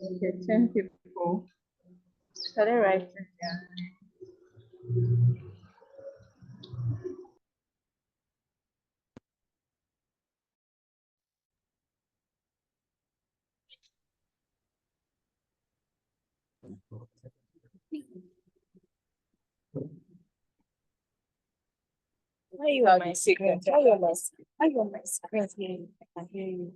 Okay, 10 people. Started writing down. Why you on my secret? Why you on my secret? I can hear you.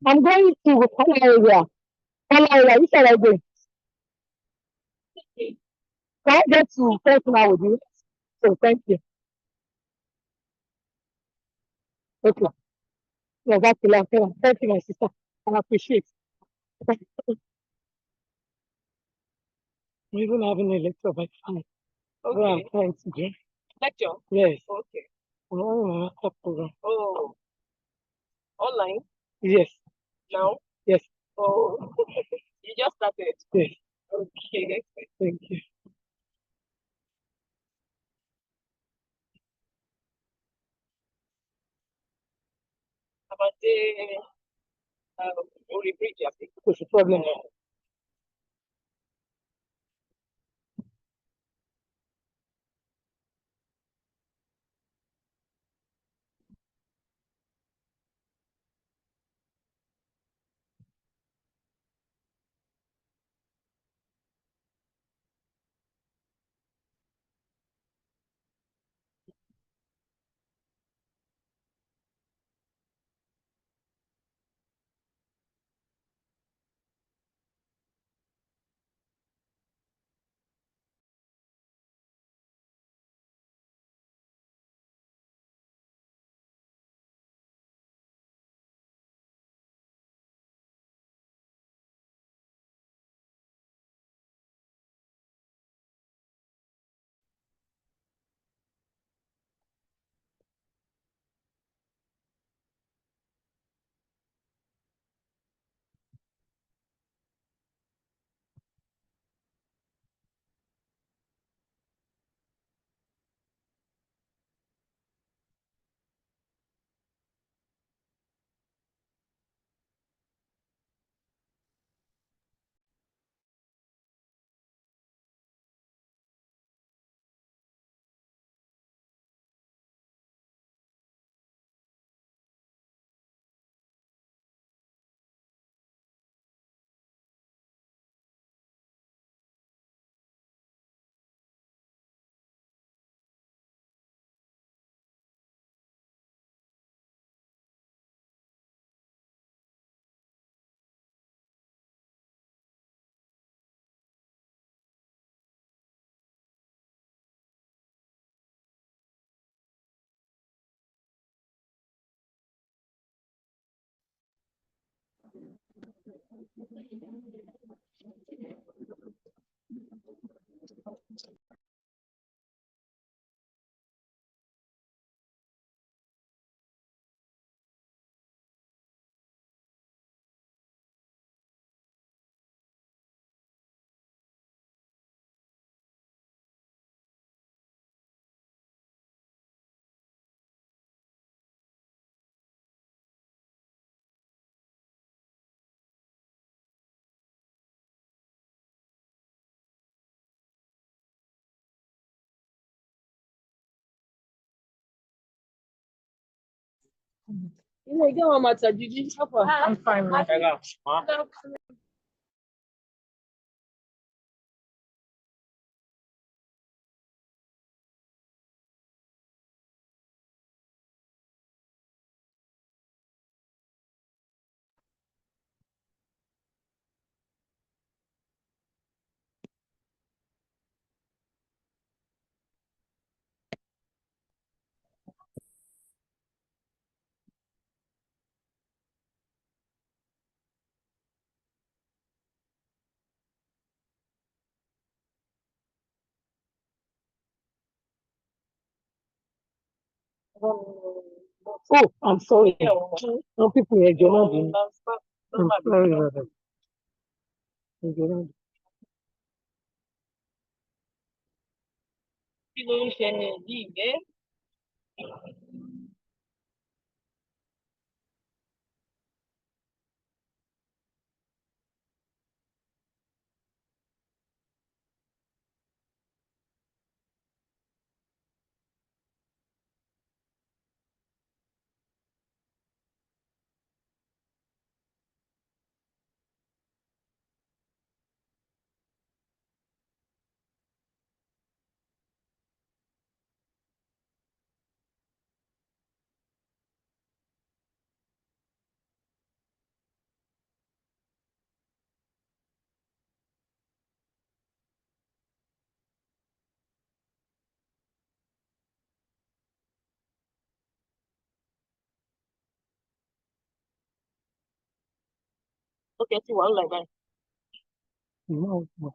I'm going to Kola area. Kola area, which are I going? Can I get to first now with you? So thank you. Okay. Yeah, that's the last one. Thank you, my sister. I appreciate it. I'm even having a lecture by 5. Where I'm Okay. trying to do. Lecture. Yes. Okay. I'm having my master program. Oh, online Yes. now. Yes. Oh, you just started. Yes. Okay. Thank you. About the Ori Bridge, I think. What's the problem? You know, you get one matter. Did you help her? I'm fine. Man. Oh, I'm sorry. Some people here, Jonah, I'm sorry about that. Jonah. Kí ló ń ṣẹlẹ̀ yìí, ẹ́? Okay, see one like that. No, no.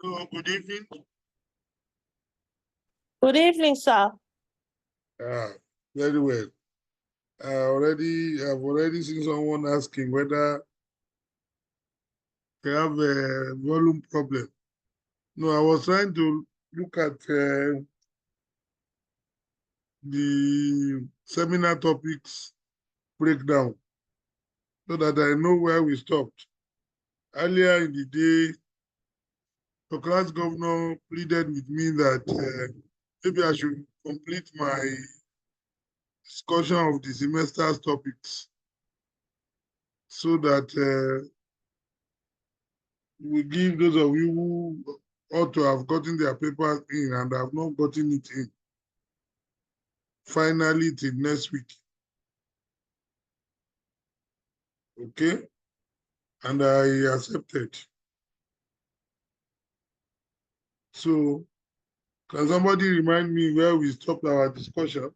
Hello, good evening. Good evening, sir. Very well. I've already seen someone asking whether they have a volume problem. No, I was trying to look at the seminar topics breakdown so that I know where we stopped. Earlier in the day, the class governor pleaded with me that maybe I should complete my discussion of the semester's topics so that we give those of you who ought to have gotten their papers in and have not gotten it in finally till next week. Okay? And I accepted. So, can somebody remind me where we stopped our discussion?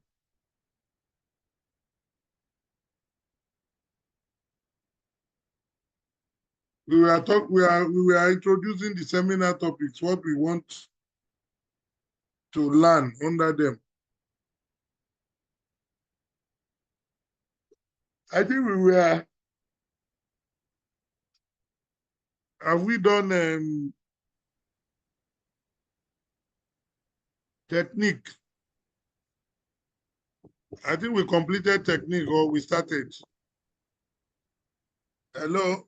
We were introducing the seminar topics, what we want to learn under them. I think have we done technique? I think we completed technique or we started. Hello?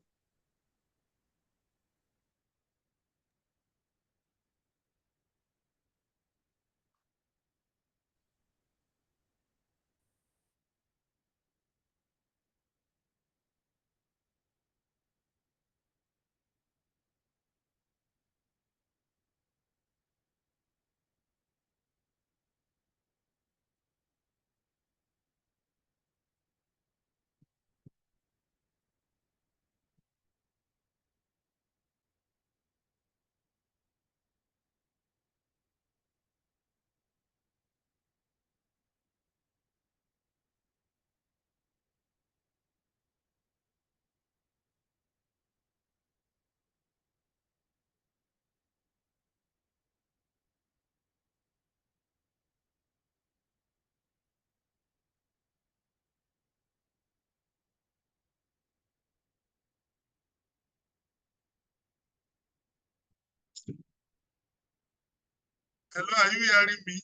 Hello, are you hearing me?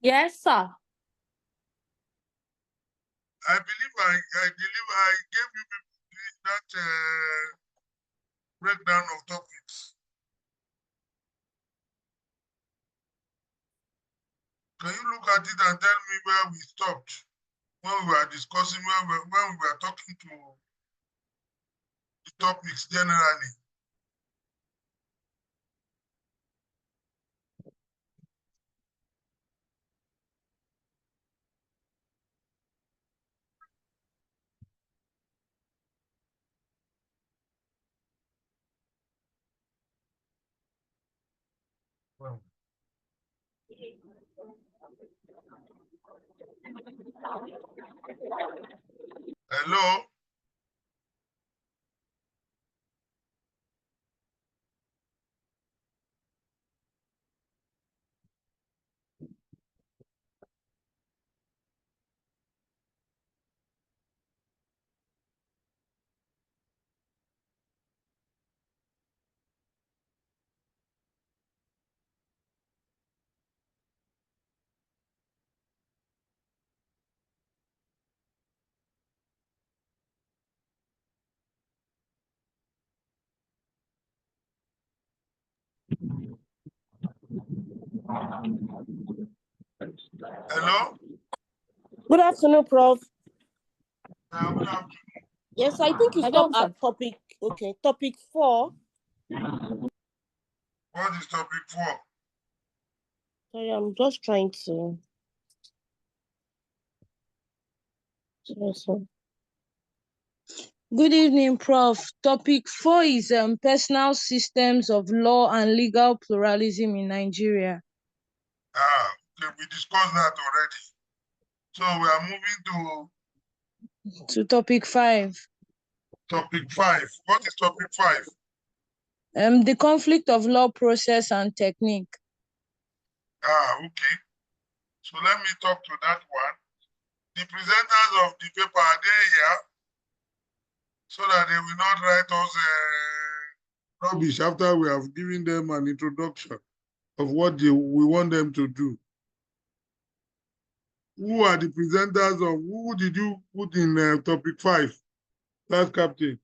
Yes, sir. I believe I gave you that breakdown of topics. Can you look at it and tell me where we stopped when we were discussing, when we were talking to the topics generally? Well, hello? Hello? Good afternoon, Prof. Good afternoon. Yes, I think you stopped at topic. Okay, topic 4. What is topic 4? Sorry, I'm just trying to. Yes, sir. Good evening, Prof. Topic 4 is personal systems of law and legal pluralism in Nigeria. Okay, we discussed that already. So we are moving To topic 5. to topic 5. What is topic 5? The conflict of law process and technique. Okay. So let me talk to that one. The presenters of the paper, are they here? So that they will not write us rubbish after we have given them an introduction of what we want them to do. Who are the presenters of, who did you put in topic 5? Class captain.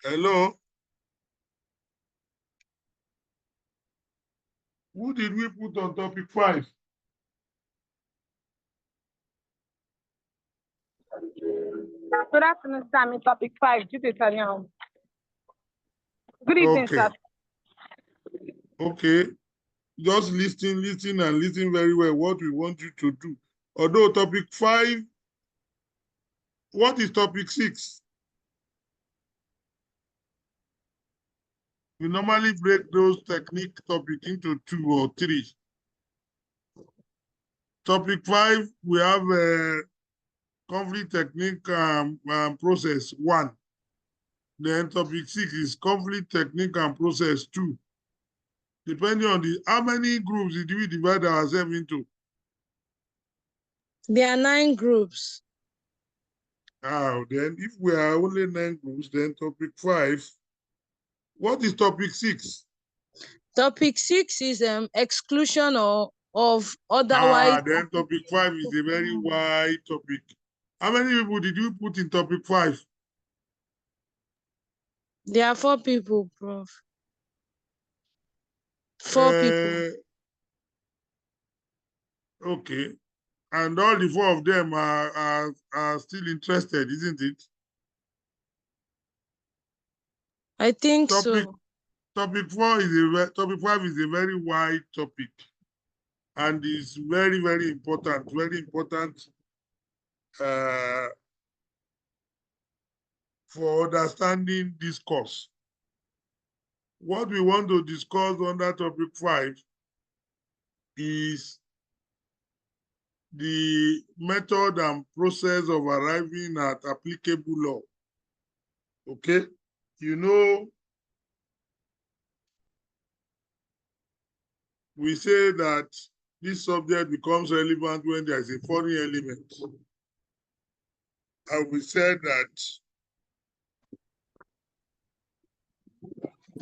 Hello? Who did we put on topic 5? Good afternoon, Sammy. Topic 5, Judith Anyang. Good evening, Okay. sir. Okay. Just listen and listen very well what we want you to do. Although topic 5, what is topic 6? We normally break those technique topic into 2 or 3. Topic 5, we have conflict technique process 1. Then topic 6 is conflict technique and process 2. Depending on how many groups did we divide ourselves into? There are 9 groups. Then if we are only 9 groups, then topic 5. What is topic 6? Topic 6 is exclusion of otherwise. Then topic 5 is a very wide topic. How many people did you put in topic 5? There are 4 people, Prof. 4 people. Okay. And all the 4 of them are still interested, isn't it? I think so. Topic 5 is a very wide topic, and is very, very important. Very important for understanding this course. What we want to discuss under topic 5 is the method and process of arriving at applicable law. Okay? You know, we say that this subject becomes relevant when there is a foreign element. And we said that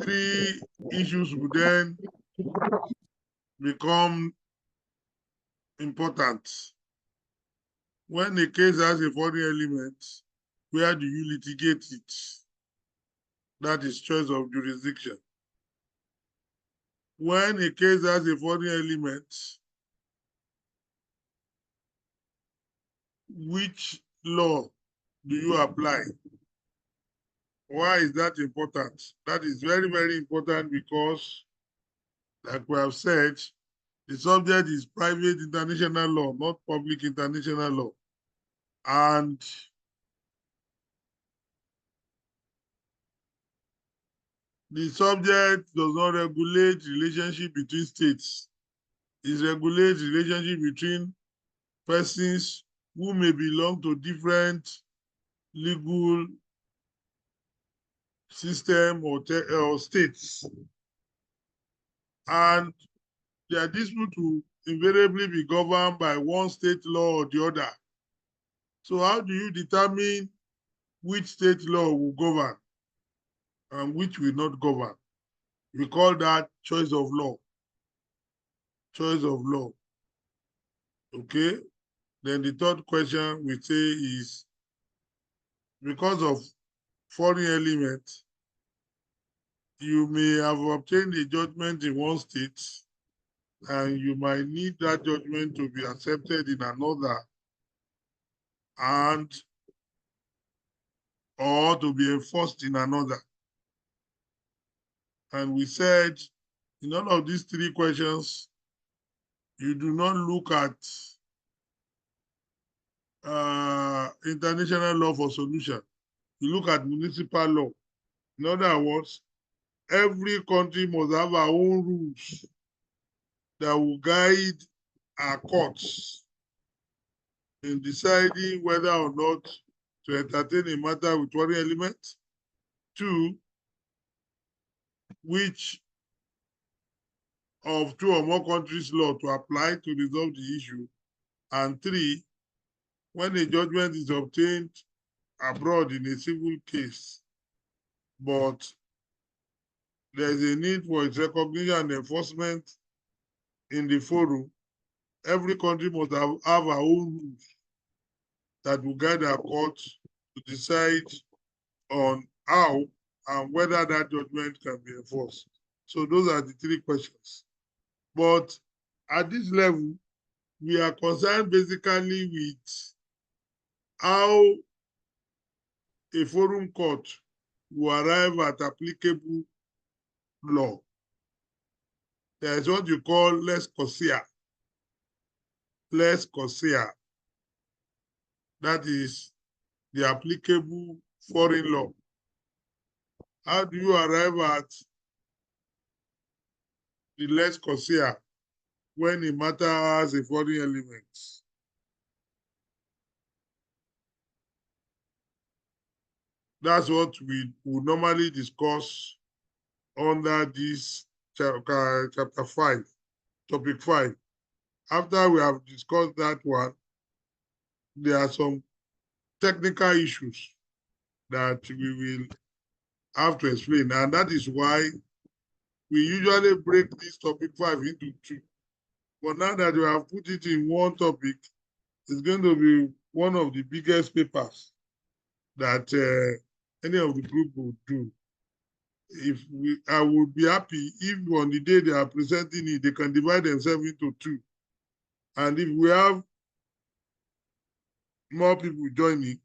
3 issues would then become important. When a case has a foreign element, where do you litigate it? That is choice of jurisdiction. When a case has a foreign element, which law do you apply? Why is that important? That is very, very important because, like we have said, the subject is private international law, not public international law. And the subject does not regulate relationship between states. It regulates relationship between persons who may belong to different legal system or states. And their dispute will invariably be governed by one state law or the other. So how do you determine which state law will govern and which will not govern? We call that choice of law. Choice of law. Okay? Then the third question we say is, because of foreign element, you may have obtained a judgment in one state and you might need that judgment to be accepted in another and or to be enforced in another. And we said in all of these 3 questions, you do not look at international law for solution. You look at municipal law. In other words, every country must have our own rules that will guide our courts in deciding whether or not to entertain a matter with foreign elements. 2, which of 2 or more countries' law to apply to resolve the issue. And 3, when a judgment is obtained abroad in a civil case, but there is a need for its recognition and enforcement in the forum, every country must have her own rules that will guide our courts to decide on how and whether that judgment can be enforced. So those are the 3 questions. But at this level, we are concerned basically with how a forum court will arrive at applicable law. There is what you call lex quasia. Lex quasia. That is the applicable foreign law. How do you arrive at the lex quasia when a matter has a foreign element? That's what we would normally discuss under this chapter 5, topic 5. After we have discussed that one, there are some technical issues that we will have to explain. And that is why we usually break this topic 5 into 2. But now that we have put it in one topic, it's going to be one of the biggest papers that any of the group would do. I would be happy if on the day they are presenting it, they can divide themselves into 2. And if we have more people joining,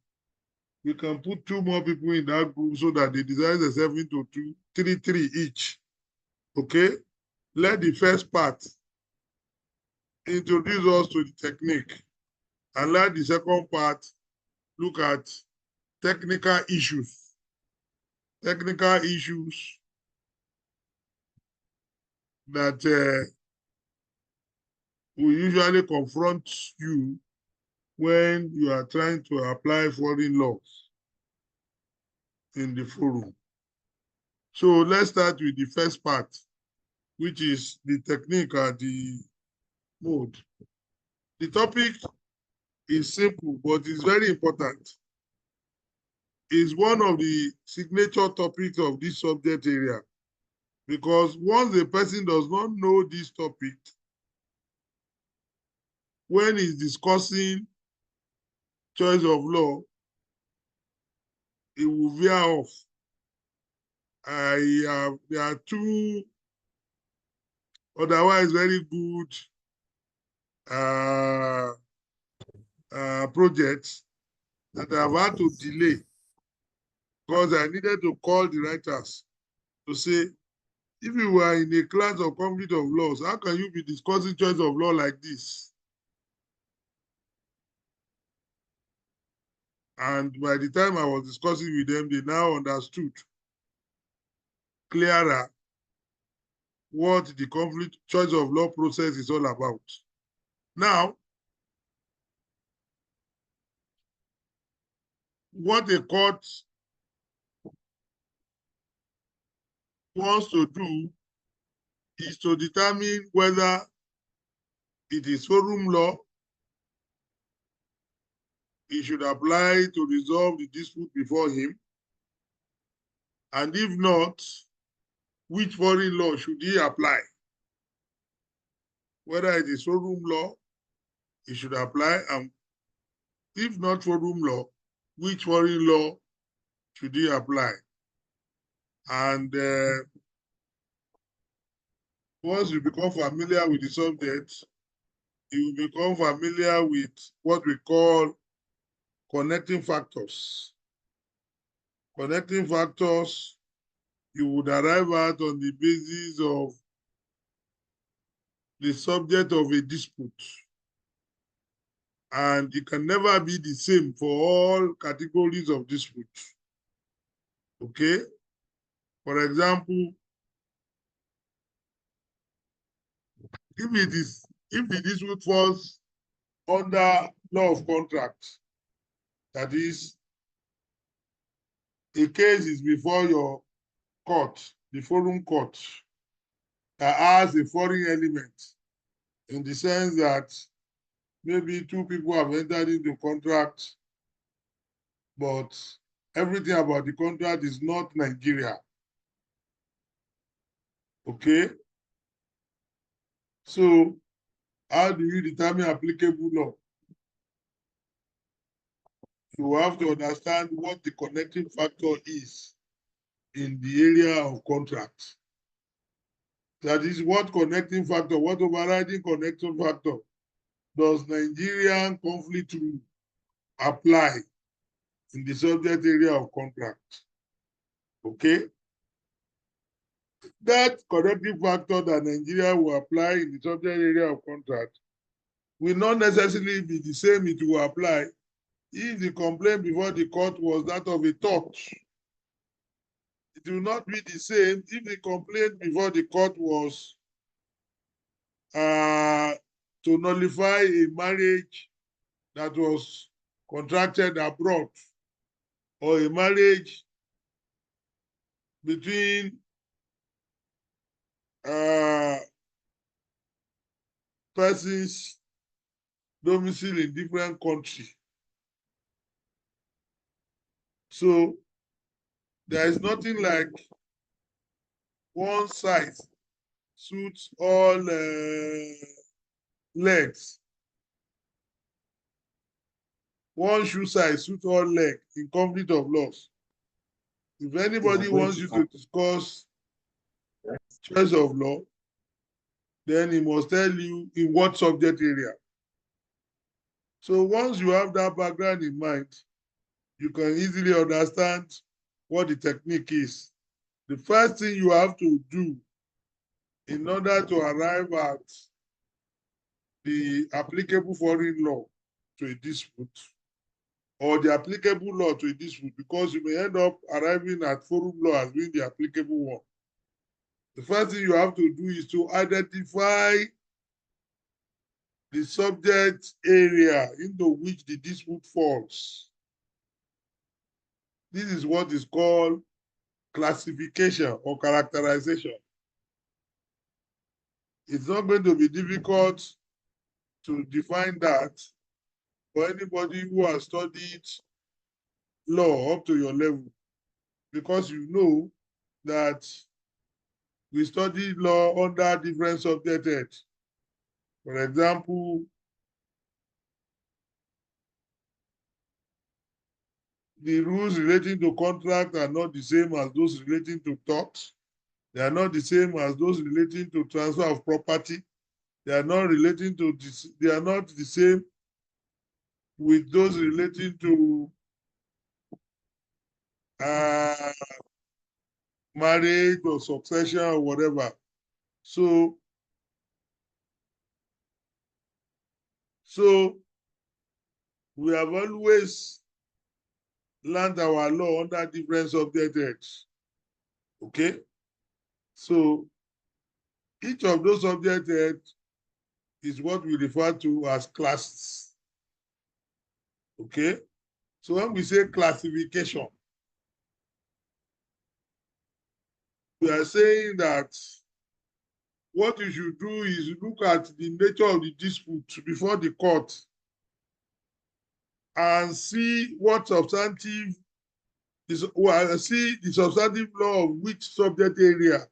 we can put 2 more people in that group so that they divide themselves into 2, 3 each. Okay? Let the first part introduce us to the technique, and let the second part look at technical issues. Technical issues that will usually confront you when you are trying to apply foreign laws in the forum. So let's start with the first part, which is the technique or the mode. The topic is simple, but it's very important. It's one of the signature topics of this subject area, because once a person does not know this topic, when he's discussing choice of law, it will veer off. There are 2 otherwise very good projects that I've had to delay because I needed to call the writers to say, if you were in a class of conflict of laws, how can you be discussing choice of law like this? And by the time I was discussing with them, they now understood clearer what the conflict choice of law process is all about. Now, what a court wants to do is to determine whether it is forum law he should apply to resolve the dispute before him, and if not, which foreign law should he apply? Whether it is forum law he should apply, and if not forum law, which foreign law should he apply? And once you become familiar with the subject, you will become familiar with what we call connecting factors. Connecting factors you would arrive at on the basis of the subject of a dispute. And it can never be the same for all categories of dispute. Okay? For example, if the dispute falls under law of contract, that is, a case is before your court, the forum court, that has a foreign element in the sense that maybe two people have entered into contract, but everything about the contract is not Nigeria. Okay? So how do you determine applicable law? You have to understand what the connecting factor is in the area of contract. That is, what connecting factor, what overriding connecting factor does Nigerian conflict rule apply in the subject area of contract? Okay? That connecting factor that Nigeria will apply in the subject area of contract will not necessarily be the same it will apply if the complaint before the court was that of a tort. It will not be the same if the complaint before the court was to nullify a marriage that was contracted abroad, or a marriage between persons domiciled in different countries. So there is nothing like one size suits all legs. One shoe size suits all legs in conflict of laws. If anybody wants you to discuss choice of law, then he must tell you in what subject area. So once you have that background in mind, you can easily understand what the technique is. The first thing you have to do in order to arrive at the applicable foreign law to a dispute, or the applicable law to a dispute, because you may end up arriving at forum law as being the applicable one. The first thing you have to do is to identify the subject area into which the dispute falls. This is what is called classification or characterization. It's not going to be difficult to define that for anybody who has studied law up to your level, because you know that we study law under different subject heads. For example, the rules relating to contract are not the same as those relating to torts. They are not the same as those relating to transfer of property. They are not relating to this, they are not the same with those relating to marriage or succession or whatever. So we have always learned our law under different subject heads. Okay? So each of those subject heads is what we refer to as classes. Okay? So when we say classification, we are saying that what you should do is look at the nature of the dispute before the court and see what substantive is, see the substantive law of which subject area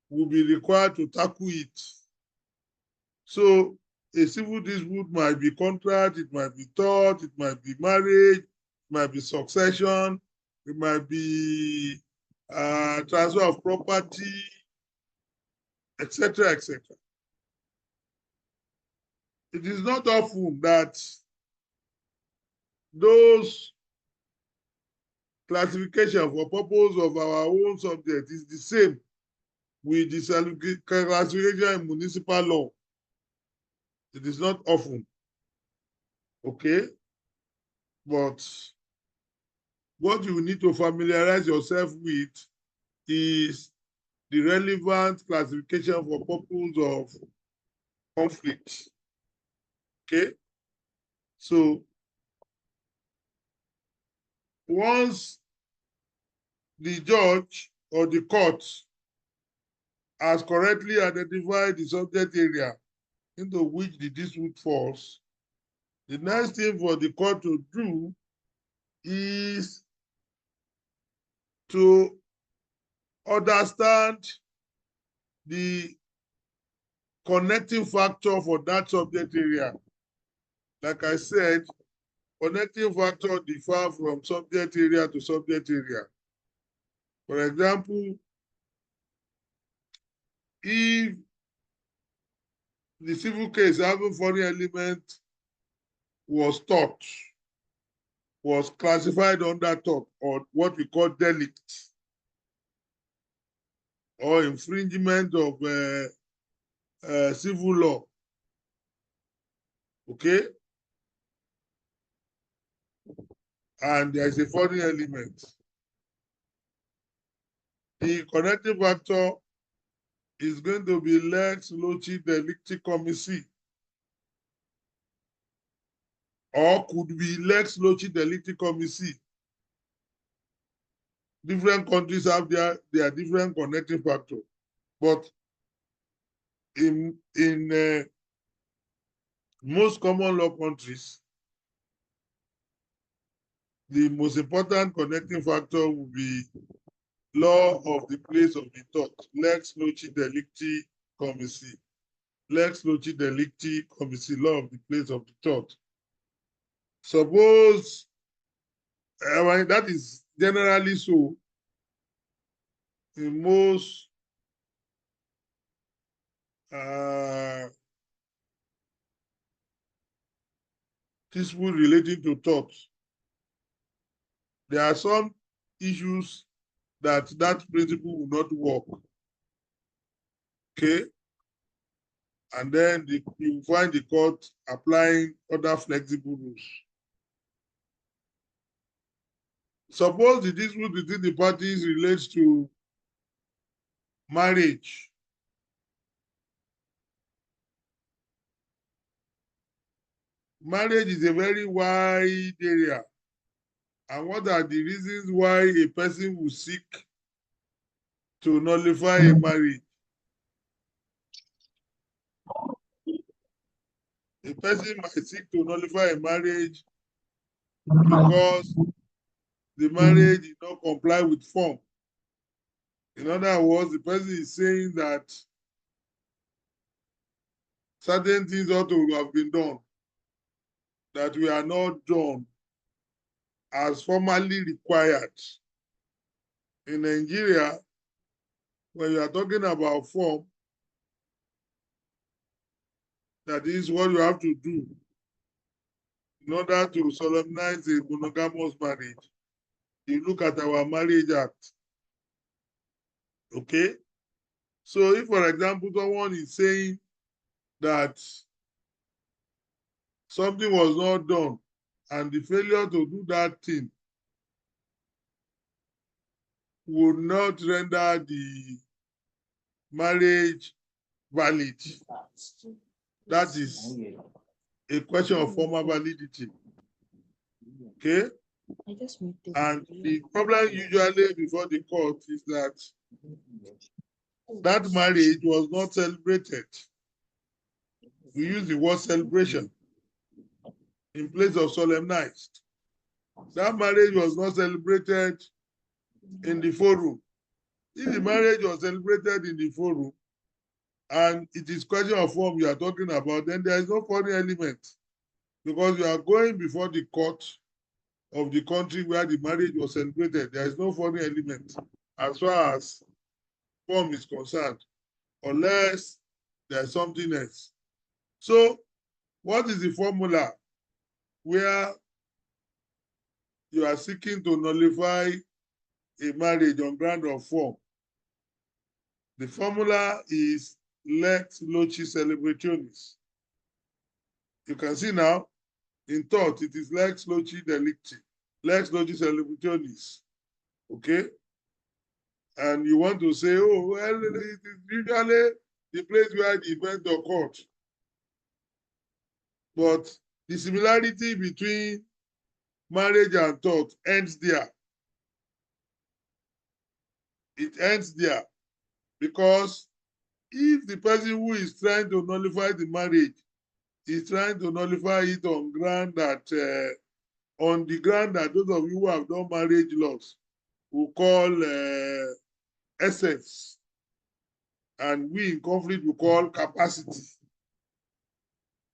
will be required to tackle it. So a civil dispute might be contract, it might be tort, it might be marriage, it might be succession, it might be transfer of property, etc., etc. It is not often that those classification for purpose of our own subject is the same with the classification in municipal law. It is not often. Okay? But what you need to familiarize yourself with is the relevant classification for purpose of conflict. Okay? So once the judge or the court has correctly identified the subject area into which the dispute falls, the next thing for the court to do is to understand the connecting factor for that subject area. Like I said, connecting factor differ from subject area to subject area. For example, if the civil case having foreign element was tort, was classified under tort, or what we call delict, or infringement of civil law, okay? And there is a foreign element. The connecting factor is going to be lex loci delicti commissi, or could be lex loci delicti commissi. Different countries have their different connecting factor, but in most common law countries, the most important connecting factor will be law of the place of the tort, lex loci delicti commissi. Lex loci delicti commissi, law of the place of the tort. Suppose, that is generally so in most disputes relating to torts. There are some issues that principle will not work. Okay? And then you find the court applying other flexible rules. Suppose the dispute between the parties relates to marriage. Marriage is a very wide area. And what are the reasons why a person will seek to nullify a marriage? A person might seek to nullify a marriage because the marriage did not comply with form. In other words, the person is saying that certain things ought to have been done that we are not done as formally required. In Nigeria, when you are talking about form, that is what you have to do in order to solemnize a monogamous marriage. You look at our Marriage Act. Okay? So if, for example, someone is saying that something was not done and the failure to do that thing would not render the marriage valid, that is a question of formal validity. Okay? And the problem usually before the court is that that marriage was not celebrated. We use the word celebration in place of solemnized. That marriage was not celebrated in the forum. If the marriage was celebrated in the forum and it is question of form you are talking about, then there is no foreign element because you are going before the court of the country where the marriage was celebrated. There is no foreign element as far as form is concerned, unless there's something else. So, what is the formula where you are seeking to nullify a marriage on ground of form? The formula is lex loci celebrationis. You can see now, in tort, it is lex loci delicti, lex loci celebrationis. Okay? And you want to say, oh, well, it is usually the place where the event occurred. But the similarity between marriage and tort ends there. It ends there. Because if the person who is trying to nullify the marriage is trying to nullify it on ground that on the ground that those of you who have done marriage laws will call essence, and we in conflict will call capacity,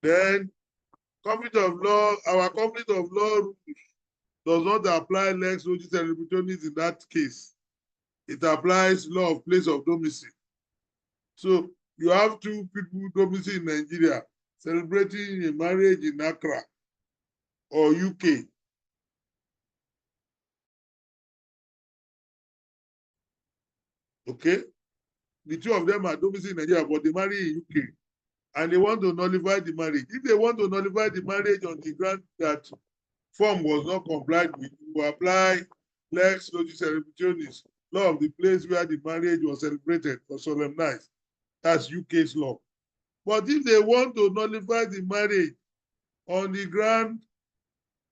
then conflict of law, our conflict of law does not apply lex logis cerebritonis in that case. It applies law of place of domicile. So you have two people domicile in Nigeria celebrating a marriage in Accra or UK. Okay? The two of them are domicile in Nigeria, but they marry in UK. And they want to nullify the marriage. If they want to nullify the marriage on the ground that form was not complied with, you apply lex logis cerebritonis, law of the place where the marriage was celebrated or solemnized. That's UK's law. But if they want to nullify the marriage on the ground,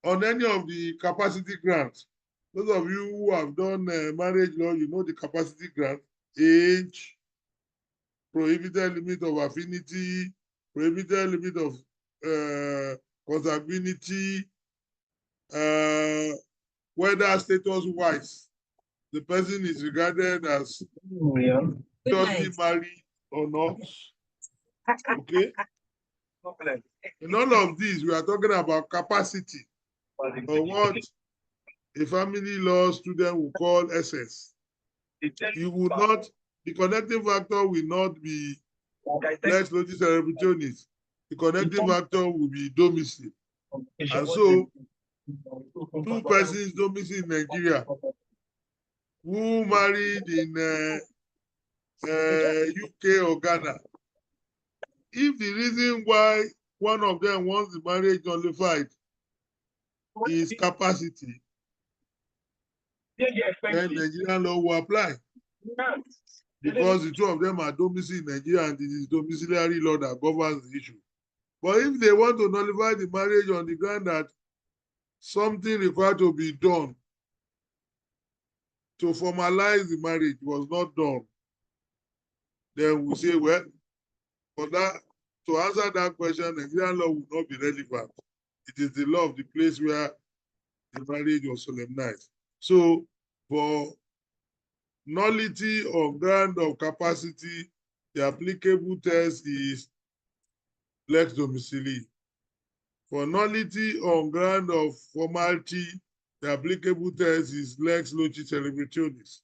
on any of the capacity grants, those of you who have done marriage law, you know the capacity grant, age, prohibited limit of affinity, prohibited limit of consanguinity, whether status-wise the person is regarded as totally married or not. Okay? In all of these, we are talking about capacity, or what a family law student will call essence. You will not, the connecting factor will not be lex logis cerebritonis. The connecting factor will be domicile. And so, two persons domicile in Nigeria who married in UK or Ghana, if the reason why one of them wants the marriage nullified is capacity, then Nigerian law will apply. Because the two of them are domicile in Nigeria and it is domiciliary law that governs the issue. But if they want to nullify the marriage on the ground that something required to be done to formalize the marriage was not done, then we say, well, for that, to answer that question, Nigerian law will not be relevant. It is the law of the place where the marriage was solemnized. So for nullity on ground of capacity, the applicable test is lex domicili. For nullity on ground of formality, the applicable test is lex loci celebrationis.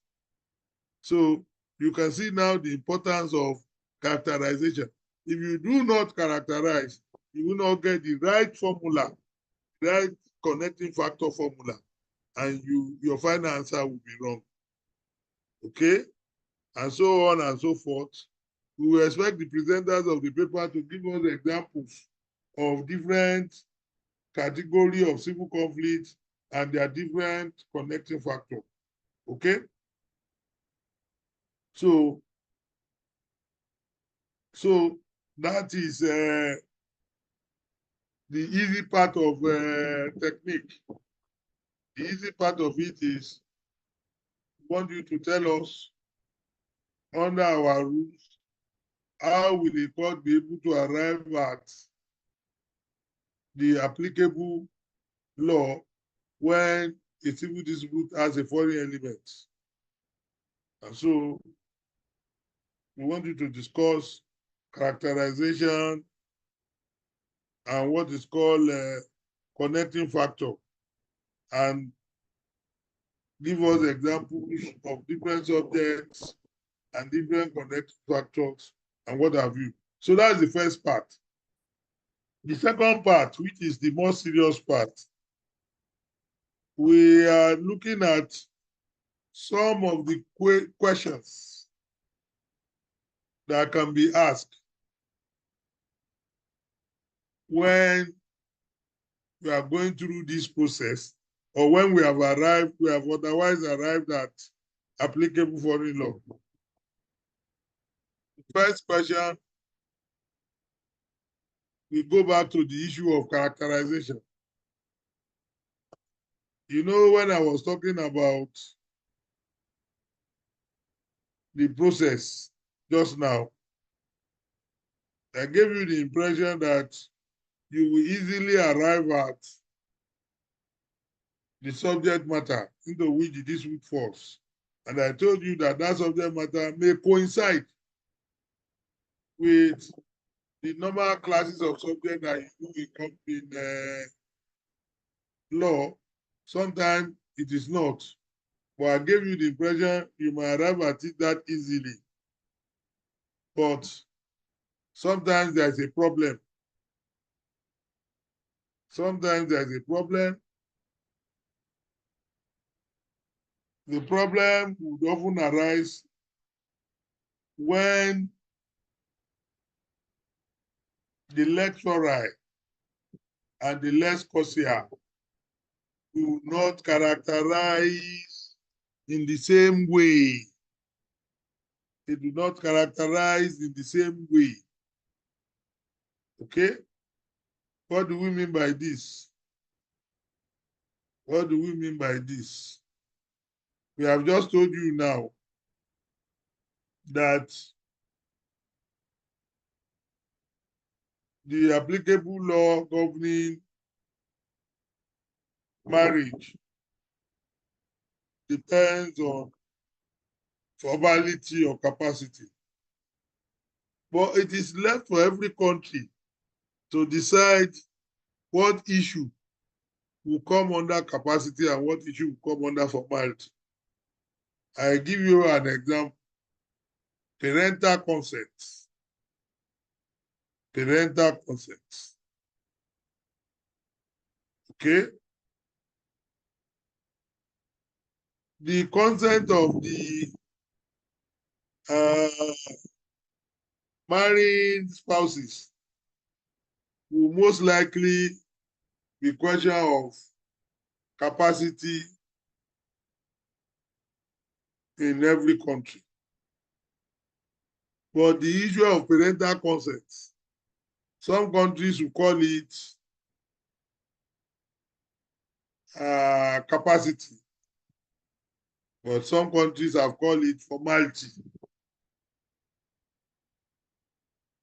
So you can see now the importance of characterization. If you do not characterize, you will not get the right formula, right connecting factor formula, and your final answer will be wrong. Okay? And so on and so forth. We will expect the presenters of the paper to give us examples of different categories of civil conflicts and their different connecting factors. Okay? So that is the easy part of technique. The easy part of it is we want you to tell us under our rules, how will the court be able to arrive at the applicable law when a civil dispute has a foreign element? And so we want you to discuss characterization and what is called connecting factor, and give us examples of different subjects and different connecting factors and what have you. So that's the first part. The second part, which is the more serious part, we are looking at some of the questions that can be asked when we are going through this process, or when we have otherwise arrived at applicable foreign law. The first question, we go back to the issue of characterization. You know, when I was talking about the process just now, I gave you the impression that you will easily arrive at the subject matter into which the dispute falls. And I told you that that subject matter may coincide with the normal classes of subject that you do in law. Sometimes it is not. But I gave you the impression you might arrive at it that easily. But sometimes there's a problem. Sometimes there's a problem. The problem would often arise when the lecturer and the lex causa do not characterize in the same way. They do not characterize in the same way. Okay? What do we mean by this? What do we mean by this? We have just told you now that the applicable law governing marriage depends on formality or capacity. But it is left for every country to decide what issue will come under capacity and what issue will come under formality. I give you an example. Parental consent. Parental consent. Okay? The consent of the married spouses will most likely be question of capacity in every country. But the issue of parental consent, some countries will call it capacity, but some countries have called it formality.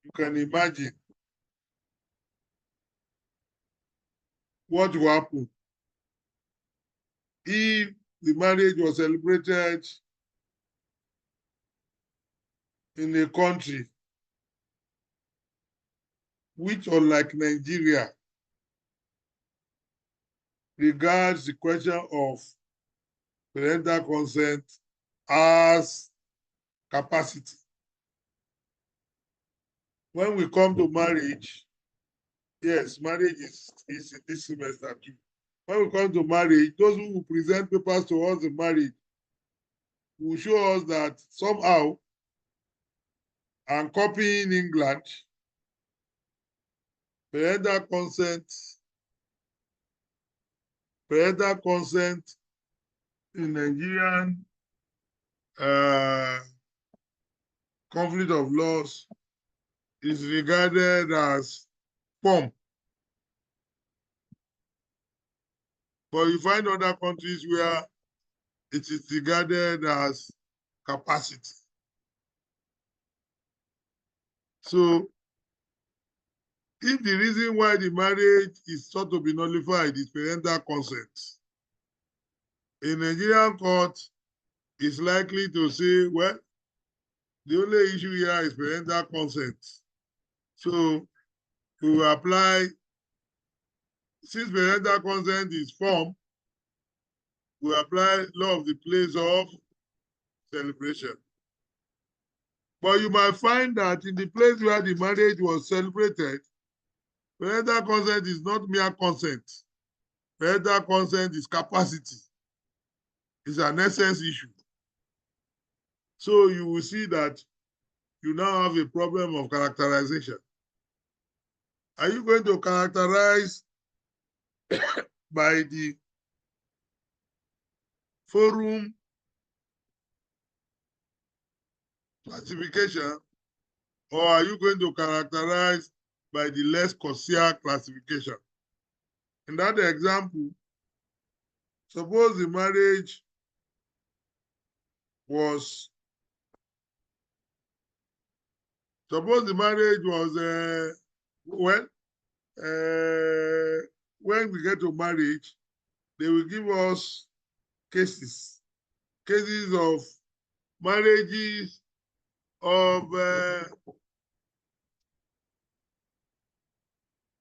You can imagine what will happen if the marriage was celebrated in a country which, unlike Nigeria, regards the question of parental consent as capacity. When we come to marriage, yes, marriage is in this semester too. When we come to marriage, those who will present papers to us in marriage will show us that somehow, and copy in England, parental consent in Nigerian conflict of laws is regarded as form. But you find other countries where it is regarded as capacity. So, if the reason why the marriage is sought to be nullified is parental consent, a Nigerian court is likely to say, well, the only issue here is parental consent. So we will apply, since parental consent is form, we apply law of the place of celebration. But you might find that in the place where the marriage was celebrated, parental consent is not mere consent. Parental consent is capacity. It's an essence issue. So you will see that you now have a problem of characterization. Are you going to characterize by the forum classification, or are you going to characterize by the lex causa classification? In that example, suppose the marriage was Suppose the marriage was, when we get to marriage, they will give us cases of marriages of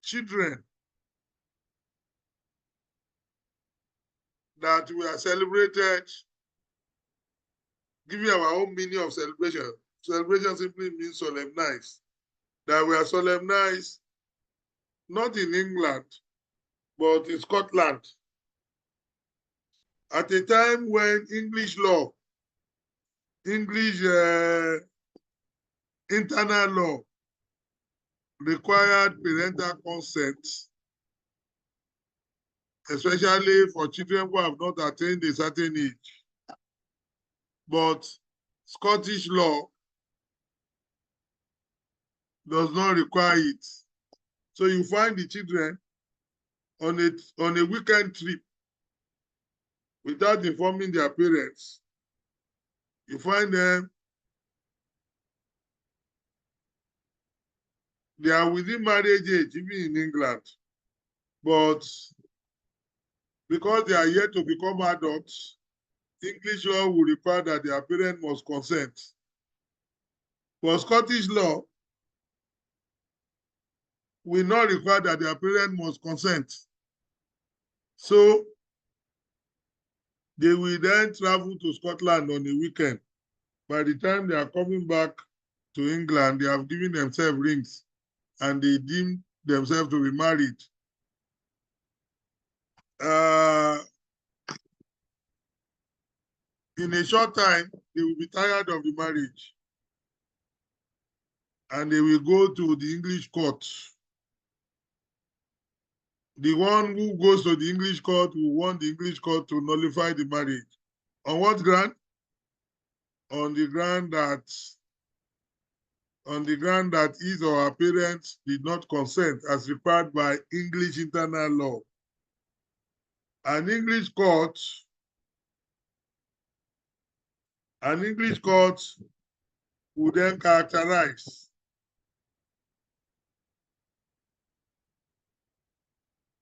children that we are celebrated, giving our own meaning of celebration. Celebration simply means solemnize. That we are solemnized not in England, but in Scotland. At a time when English law, English internal law required parental consent, especially for children who have not attained a certain age. But Scottish law does not require it. So you find the children on a weekend trip without informing their parents. You find them, they are within marriage age, even in England. But because they are yet to become adults, English law will require that their parent must consent. But Scottish law will not require that their parent must consent. So they will then travel to Scotland on a weekend. By the time they are coming back to England, they have given themselves rings and they deem themselves to be married. In a short time, they will be tired of the marriage and they will go to the English court. The one who goes to the English court will want the English court to nullify the marriage. On what ground? On the ground that his or her parents did not consent as required by English internal law. An English court would then characterize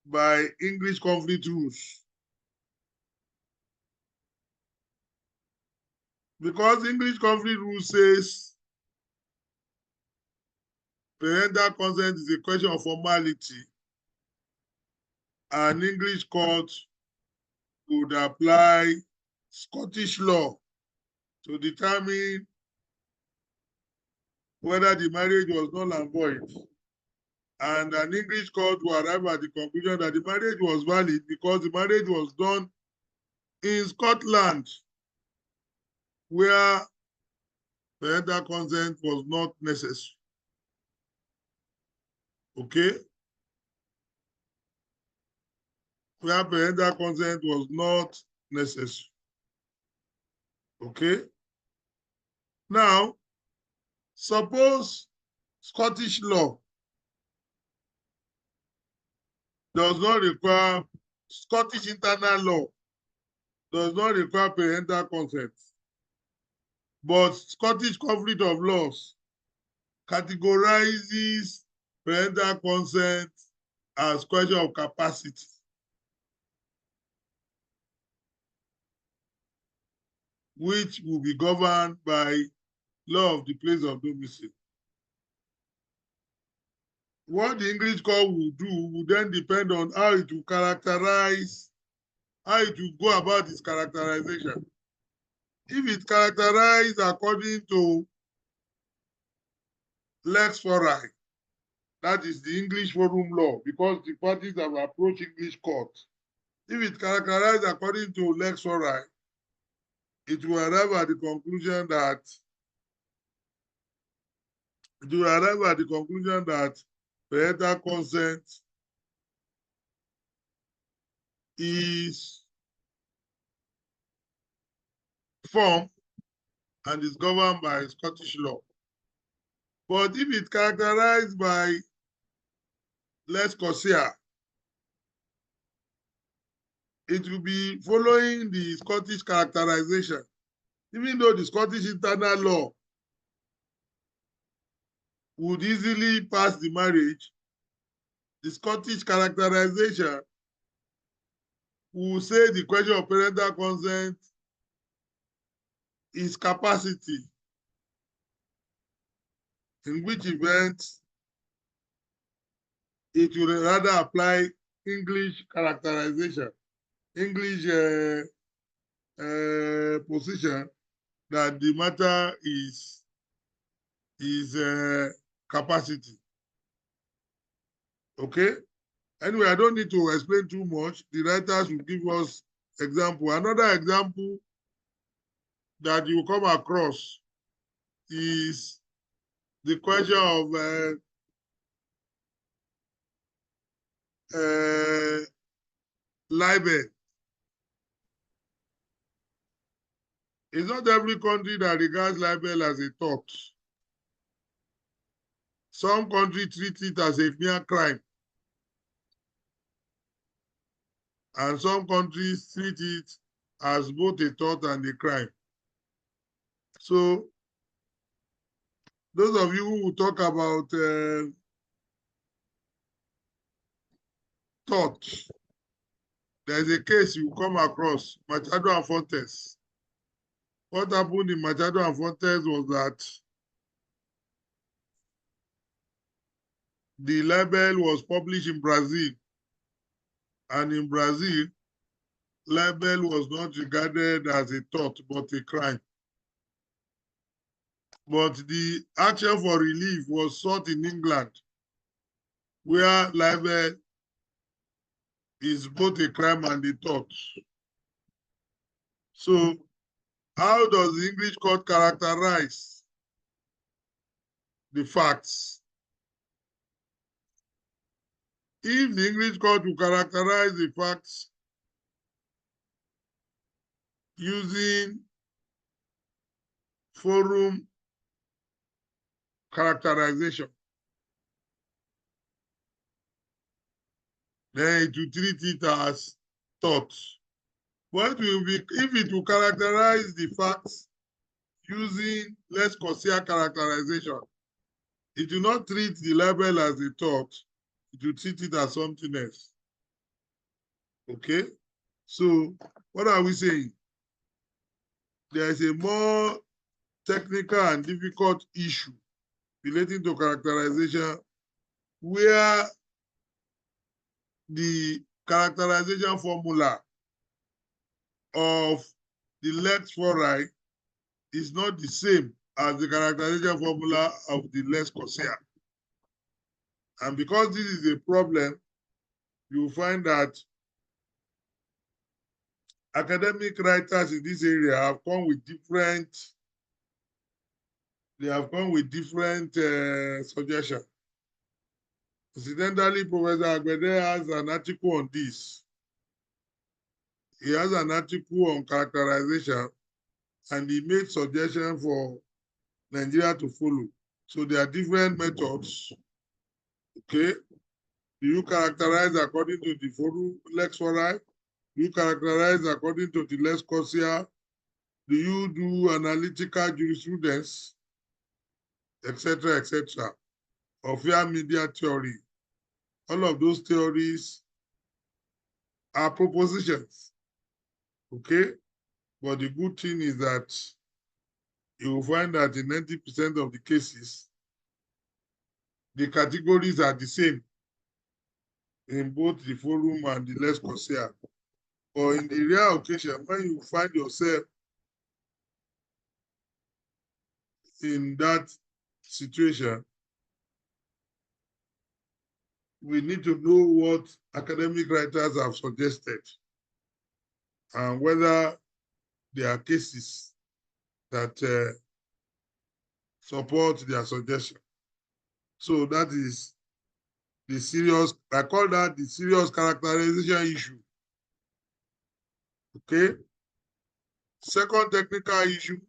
by English conflict rules. Because English conflict rule says parental consent is a question of formality, an English court would apply Scottish law to determine whether the marriage was null and void. And an English court will arrive at the conclusion that the marriage was valid because the marriage was done in Scotland, where parental consent was not necessary. Okay? Where parental consent was not necessary. Okay? Now, suppose Scottish law does not require, Scottish internal law does not require parental consent, but Scottish conflict of laws categorizes parental consent as question of capacity. Which will be governed by law of the place of domicile. What the English court will do will then depend on how it will characterize, how it will go about its characterization. If it characterized according to lex fori, that is the English forum law, because the parties have approached English court. If it characterized according to lex fori, it will arrive at the conclusion that parental consent is formed and is governed by Scottish law. But if it's characterized by lex Corsia, it will be following the Scottish characterization, even though the Scottish internal law would easily pass the marriage, the Scottish characterization will say the question of parental consent is capacity, in which event it will rather apply English characterization, English position that the matter is capacity. Okay? Anyway, I don't need to explain too much. The writers will give us example. Another example that you come across is the question of libel. It's not every country that regards libel as a tort. Some countries treat it as a mere crime. And some countries treat it as both a tort and a crime. So, those of you who talk about tort, there's a case you come across, Machado and Fontes. What happened in Machado and Fontes was that the libel was published in Brazil. And in Brazil, libel was not regarded as a tort, but a crime. But the action for relief was sought in England, where libel is both a crime and a tort. So, how does the English court characterize the facts? If the English court will characterize the facts using forum characterization, then it will treat it as tort. What will be, if it will characterize the facts using less considered characterization, it will not treat the libel as a tort, it will treat it as something else. Okay? So, what are we saying? There is a more technical and difficult issue relating to characterization where the characterization formula of the lex fori is not the same as the characterization formula of the lex considered. And because this is a problem, you find that academic writers in this area have come with different suggestions. Incidentally, Professor Agbede has an article on this. He has an article on characterization, and he made suggestions for Nigeria to follow. So there are different methods. Okay? Do you characterize according to the forum lex fori? Do you characterize according to the lex considered? Do you do analytical jurisprudence, etc., etc., or fair media theory? All of those theories are propositions, okay? But the good thing is that you will find that in 90% of the cases, the categories are the same in both the forum and the lex considered. Or in the rare occasion, when you find yourself in that situation, we need to know what academic writers have suggested and whether there are cases that support their suggestion. So that is the serious, I call that the serious characterization issue. Okay? Second technical issue.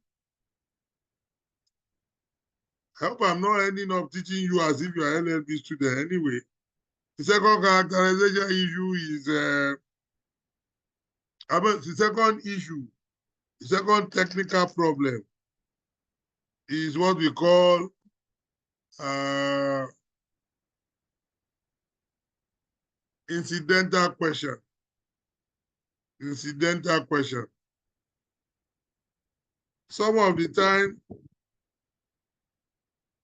I hope I'm not ending up teaching you as if you are an LLB student anyway. The second characterization issue is, the second technical problem is what we call Incidental question. Incidental question. Some of the time,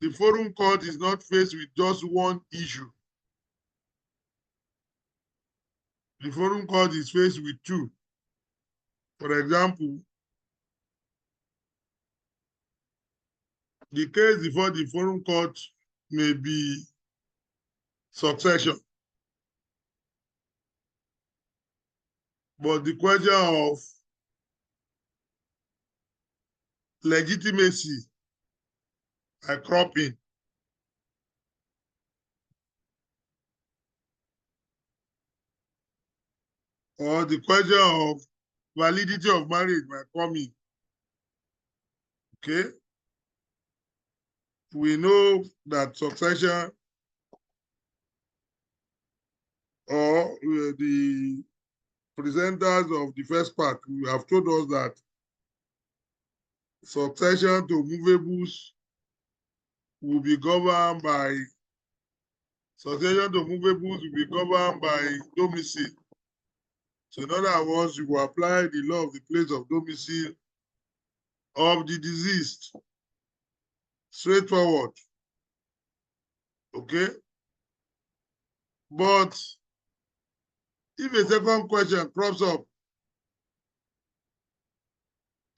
the forum court is not faced with just one issue. The forum court is faced with two. For example, the case before the forum court may be succession. But the question of legitimacy crop in. Or the question of validity of marriage might come in. Okay? We know that succession or the presenters of the first part have told us that succession to movables will be governed by domicile. So in other words, you will apply the law of the place of domicile of the deceased. Straightforward. Okay? But if a second question crops up,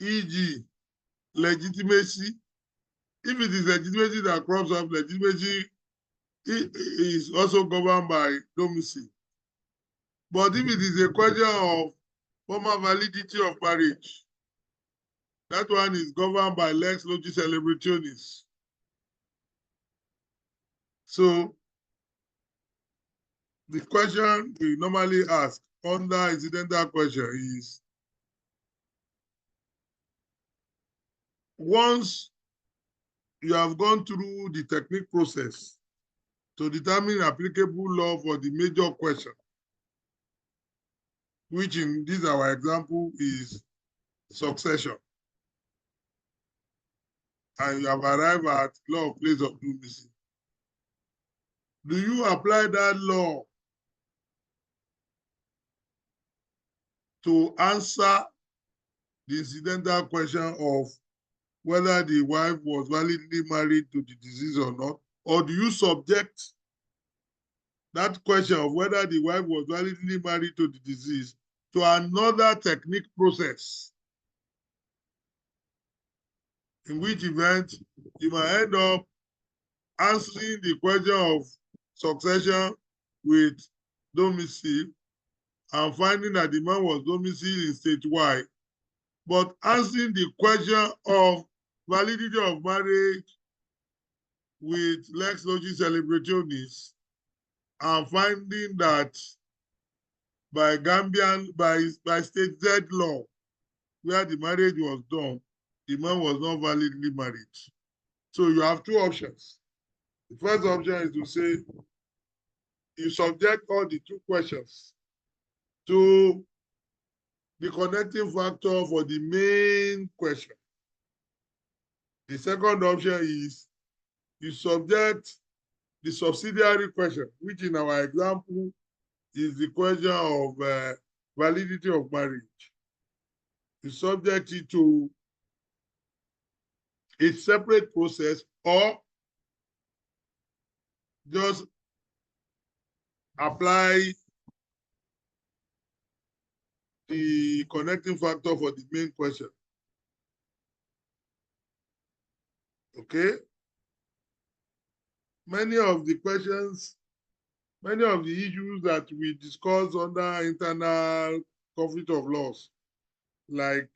e.g., legitimacy, if it is legitimacy that crops up, legitimacy is also governed by domicile. But if it is a question of formal validity of marriage, that one is governed by lex loci celebrationis. So the question we normally ask under incidental question is, once you have gone through the technique process to determine applicable law for the major question, which in this our example is succession, and you have arrived at law of place of domicile, do you apply that law to answer the incidental question of whether the wife was validly married to the deceased or not? Or do you subject that question of whether the wife was validly married to the deceased to another technique process? In which event, you might end up answering the question of succession with domicile and finding that the man was domiciled in state Y, but answering the question of validity of marriage with lex loci celebrationis and finding that by state Z law, where the marriage was done, the man was not validly married. So you have two options. The first option is to say you subject all the two questions to the connecting factor for the main question. The second option is you subject the subsidiary question, which in our example is the question of validity of marriage. You subject it to a separate process or just apply the connecting factor for the main question. Okay? Many of the questions, many of the issues that we discuss under internal conflict of laws, like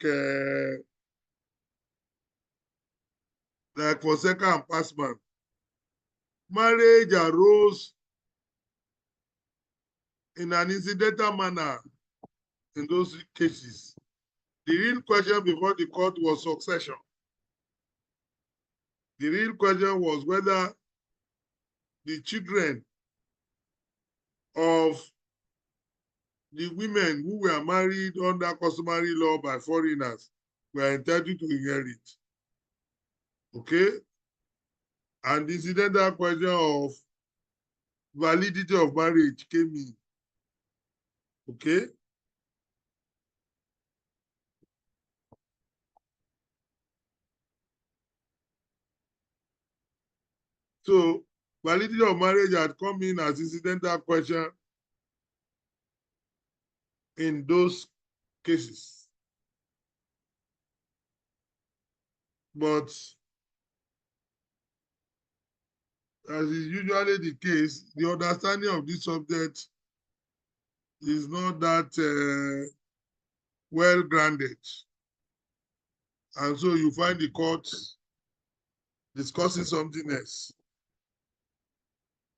Fonseca and Passman, marriage arose in an incidental manner in those cases. The real question before the court was succession. The real question was whether the children of the women who were married under customary law by foreigners were entitled to inherit. Okay? And the incidental question of validity of marriage came in. Okay? So validity of marriage had come in as incidental question in those cases. But as is usually the case, the understanding of this subject is not that well-grounded. And so you find the court discussing something else.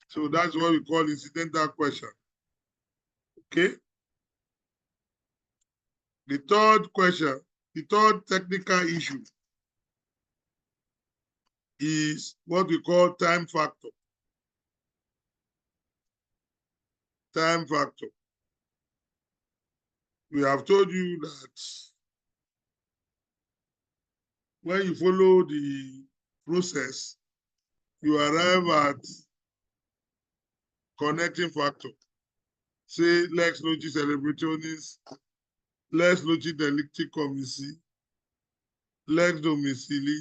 So that's what we call incidental question. Okay? The third question, the third technical issue is what we call time factor. Time factor. We have told you that when you follow the process, you arrive at connecting factor. Say lex loci celebrationis, lex loci delicti commissi, lex domicili,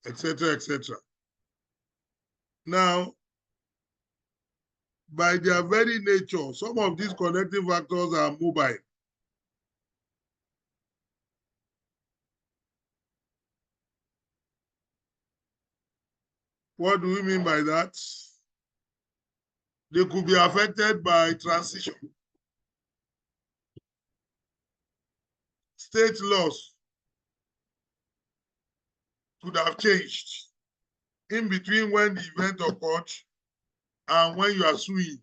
etc., etc. Now, by their very nature, some of these connecting factors are mobile. What do we mean by that? They could be affected by transition. State laws could have changed in between when the event occurred and when you are suing.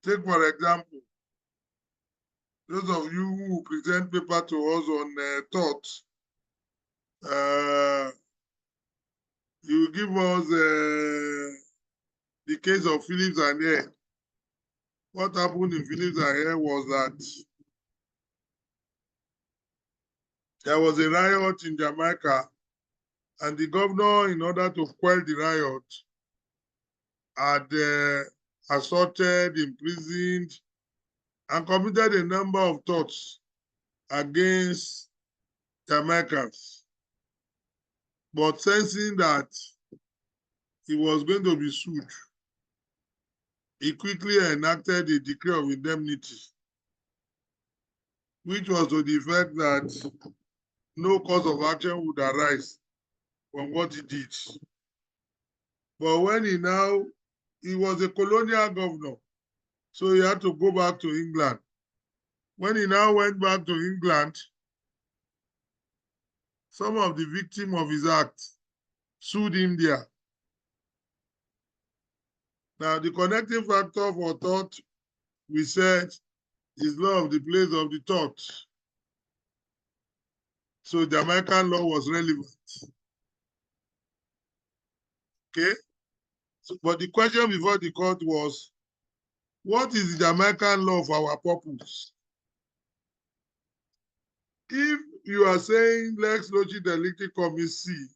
Take, for example, those of you who present paper to us on tort, you give us the case of Phillips and Hare. What happened in Phillips and Hare was that there was a riot in Jamaica, and the governor, in order to quell the riot, had assaulted, imprisoned, and committed a number of torts against Jamaicans. But sensing that he was going to be sued, he quickly enacted a decree of indemnity, which was to the effect that no cause of action would arise from what he did. But when he was a colonial governor, so he had to go back to England. When he now went back to England, some of the victims of his act sued him there. Now, the connecting factor for tort, we said, is law of the place of the tort. So Jamaican law was relevant. Okay? So, but the question before the court was, what is the Jamaican law for our purpose? If you are saying lex loci delicti commissi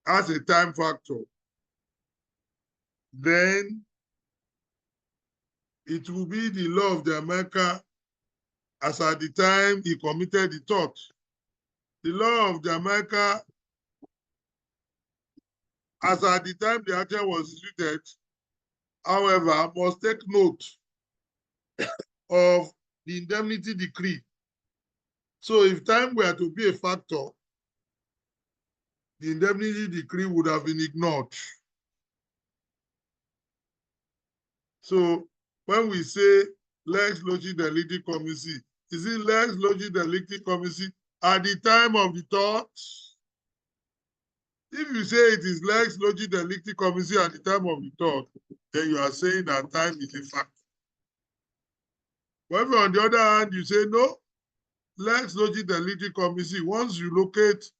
as a time factor, then it will be the law of Jamaica as at the time he committed the tort. The law of Jamaica as at the time the action was instituted, however, must take note of the indemnity decree. So if time were to be a factor, the indemnity decree would have been ignored. So when we say lex loci delicti commissi, is it lex loci delicti commissi at the time of the tort? If you say it is lex loci delicti commissi at the time of the tort, then you are saying that time is a factor. But if on the other hand, you say no, lex loci delicti commissi, once you locate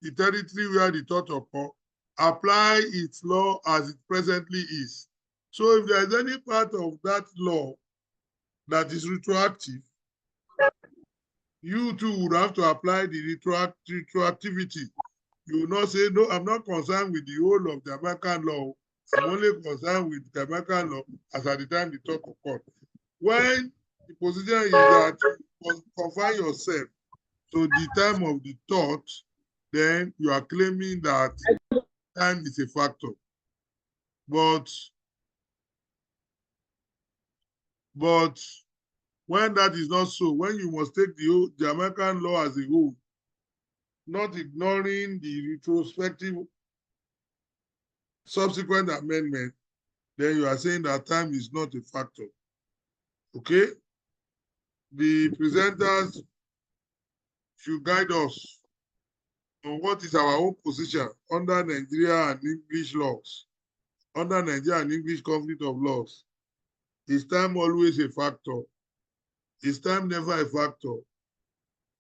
the territory where the tort occurred, apply its law as it presently is. So if there is any part of that law that is retroactive, you too would have to apply the retroactivity. You will not say, no, I'm not concerned with the whole of the American law. I'm only concerned with the American law as at the time the talk occurred. When the position is that you confine yourself to the time of the thought, then you are claiming that time is a factor. But when that is not so, when you must take the American law as a whole, not ignoring the retrospective subsequent amendment, then you are saying that time is not a factor. Okay? The presenters should guide us on what is our own position under Nigeria and English laws, under Nigeria and English conflict of laws. Is time always a factor? Is time never a factor?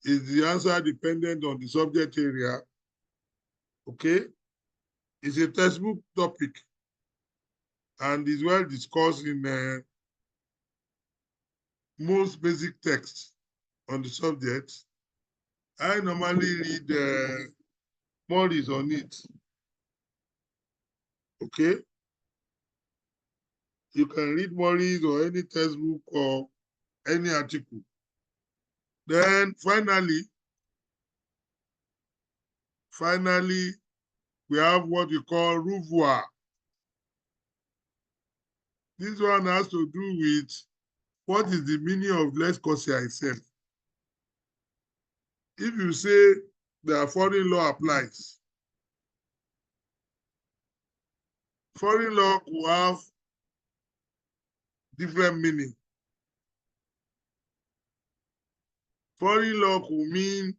Is the answer dependent on the subject area? Okay? It's a textbook topic and is well discussed in most basic texts on the subject. I normally read Morris on it. Okay? You can read Morris or any textbook or any article. Then finally, we have what we call Rouvoir. This one has to do with what is the meaning of lex causa itself. If you say that foreign law applies, foreign law will have different meaning. Foreign law could mean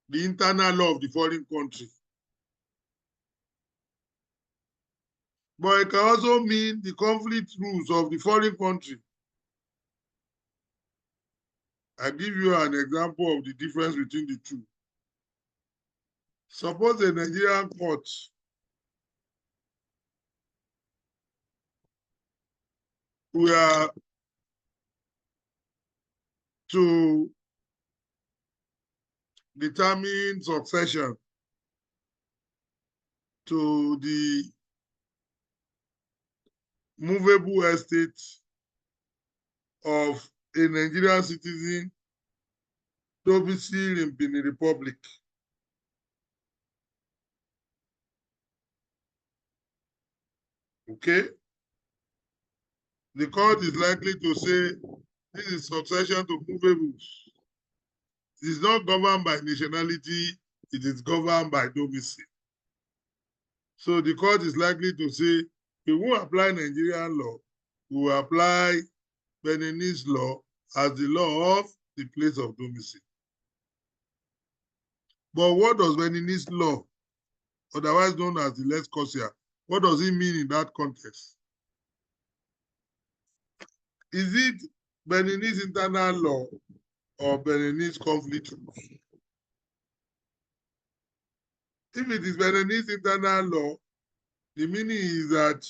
the internal law of the foreign country. But it can also mean the conflict rules of the foreign country. I give you an example of the difference between the two. Suppose a Nigerian court were to determine succession to the movable estate of a Nigerian citizen domiciled in Benin Republic. Okay? The court is likely to say this is succession to movables. It is not governed by nationality, it is governed by domicile. So the court is likely to say, we won't apply Nigerian law, we will apply Beninese law as the law of the place of domicile. But what does Beninese law, otherwise known as the lex causa, what does it mean in that context? Is it Beninese internal law or Beninese conflict rules? If it is Beninese internal law, the meaning is that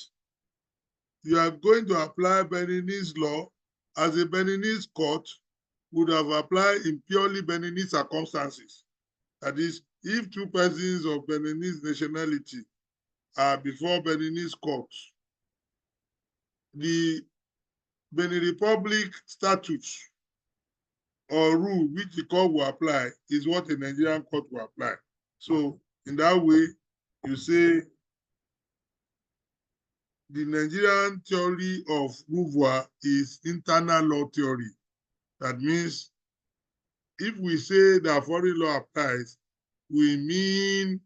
you are going to apply Beninese law as a Beninese court would have applied in purely Beninese circumstances. That is, if two persons of Beninese nationality are before Beninese courts, the Benin Republic statutes or rule which the court will apply is what a Nigerian court will apply. So in that way, you say the Nigerian theory of Rouvoir is internal law theory. That means if we say that foreign law applies, we mean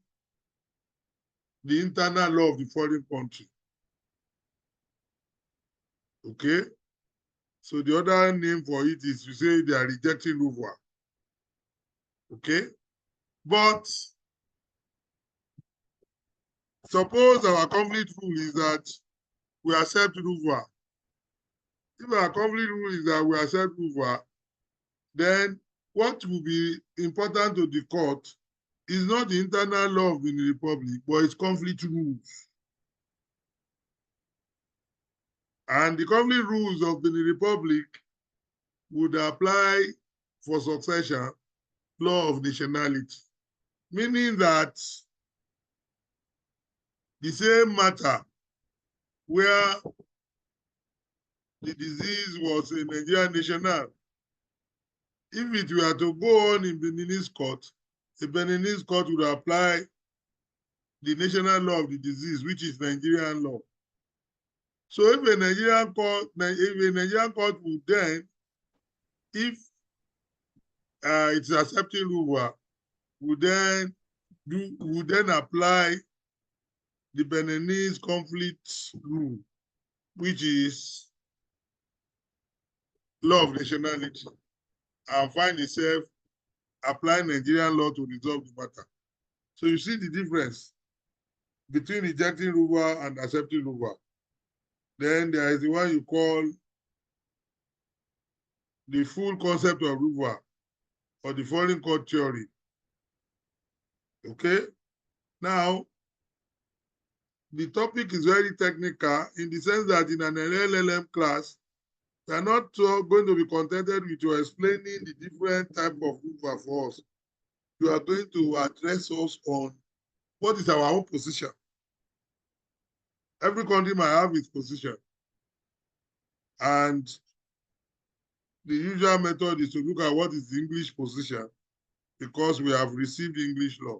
the internal law of the foreign country. Okay? So the other name for it is to say they are rejecting Rouvoir. Okay? But suppose our conflict rule is that we accept Rouvoir. If our conflict rule is that we accept Rouvoir, then what will be important to the court is not the internal law of the Republic, but its conflict rules. And the conflict rules of the Republic would apply for succession, law of nationality, meaning that the same matter where the disease was a Nigerian national, if it were to go on in Beninese court, the Beninese court would apply the national law of the disease, which is Nigerian law. So if a Nigerian court would then, if it's accepting Ruwa, would then apply the Beninese conflict rule, which is law of nationality, and find itself applying Nigerian law to resolve the matter. So you see the difference between rejecting Ruwa and accepting Ruwa. Then there is the one you call the full concept of Ruwa, or the foreign court theory. Okay? Now, the topic is very technical in the sense that in an LLM class, we are not going to be contented with you explaining the different type of Ruwa for us. You are going to address us on what is our own position. Every country might have its position. And the usual method is to look at what is the English position, because we have received English law.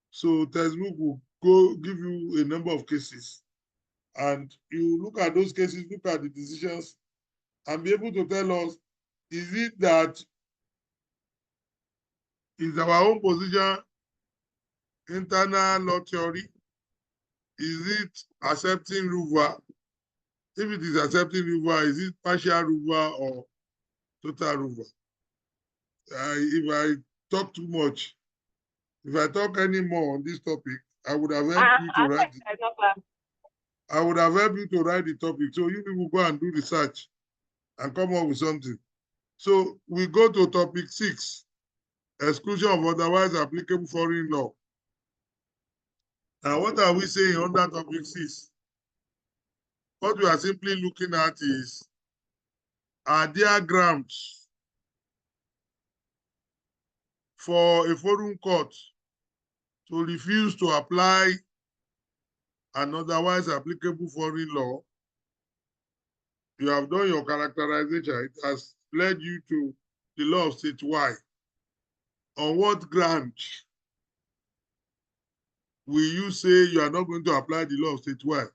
So textbook will give you a number of cases. And you look at those cases, look at the decisions, and be able to tell us, is it that is our own position internal law theory? Is it accepting Ruwa? If it is accepting Ruwa, is it partial Ruwa or total Ruwa? If I talk too much, if I talk any more on this topic, I would have helped you to write it. I would have helped you to write the topic. So you people go and do research and come up with something. So we go to topic 6, exclusion of otherwise applicable foreign law. Now, what are we saying under topic 6? What we are simply looking at is, are there grounds for a foreign court to refuse to apply an otherwise applicable foreign law? You have done your characterization. It has led you to the law of state Y. On what ground will you say you are not going to apply the law of state Y?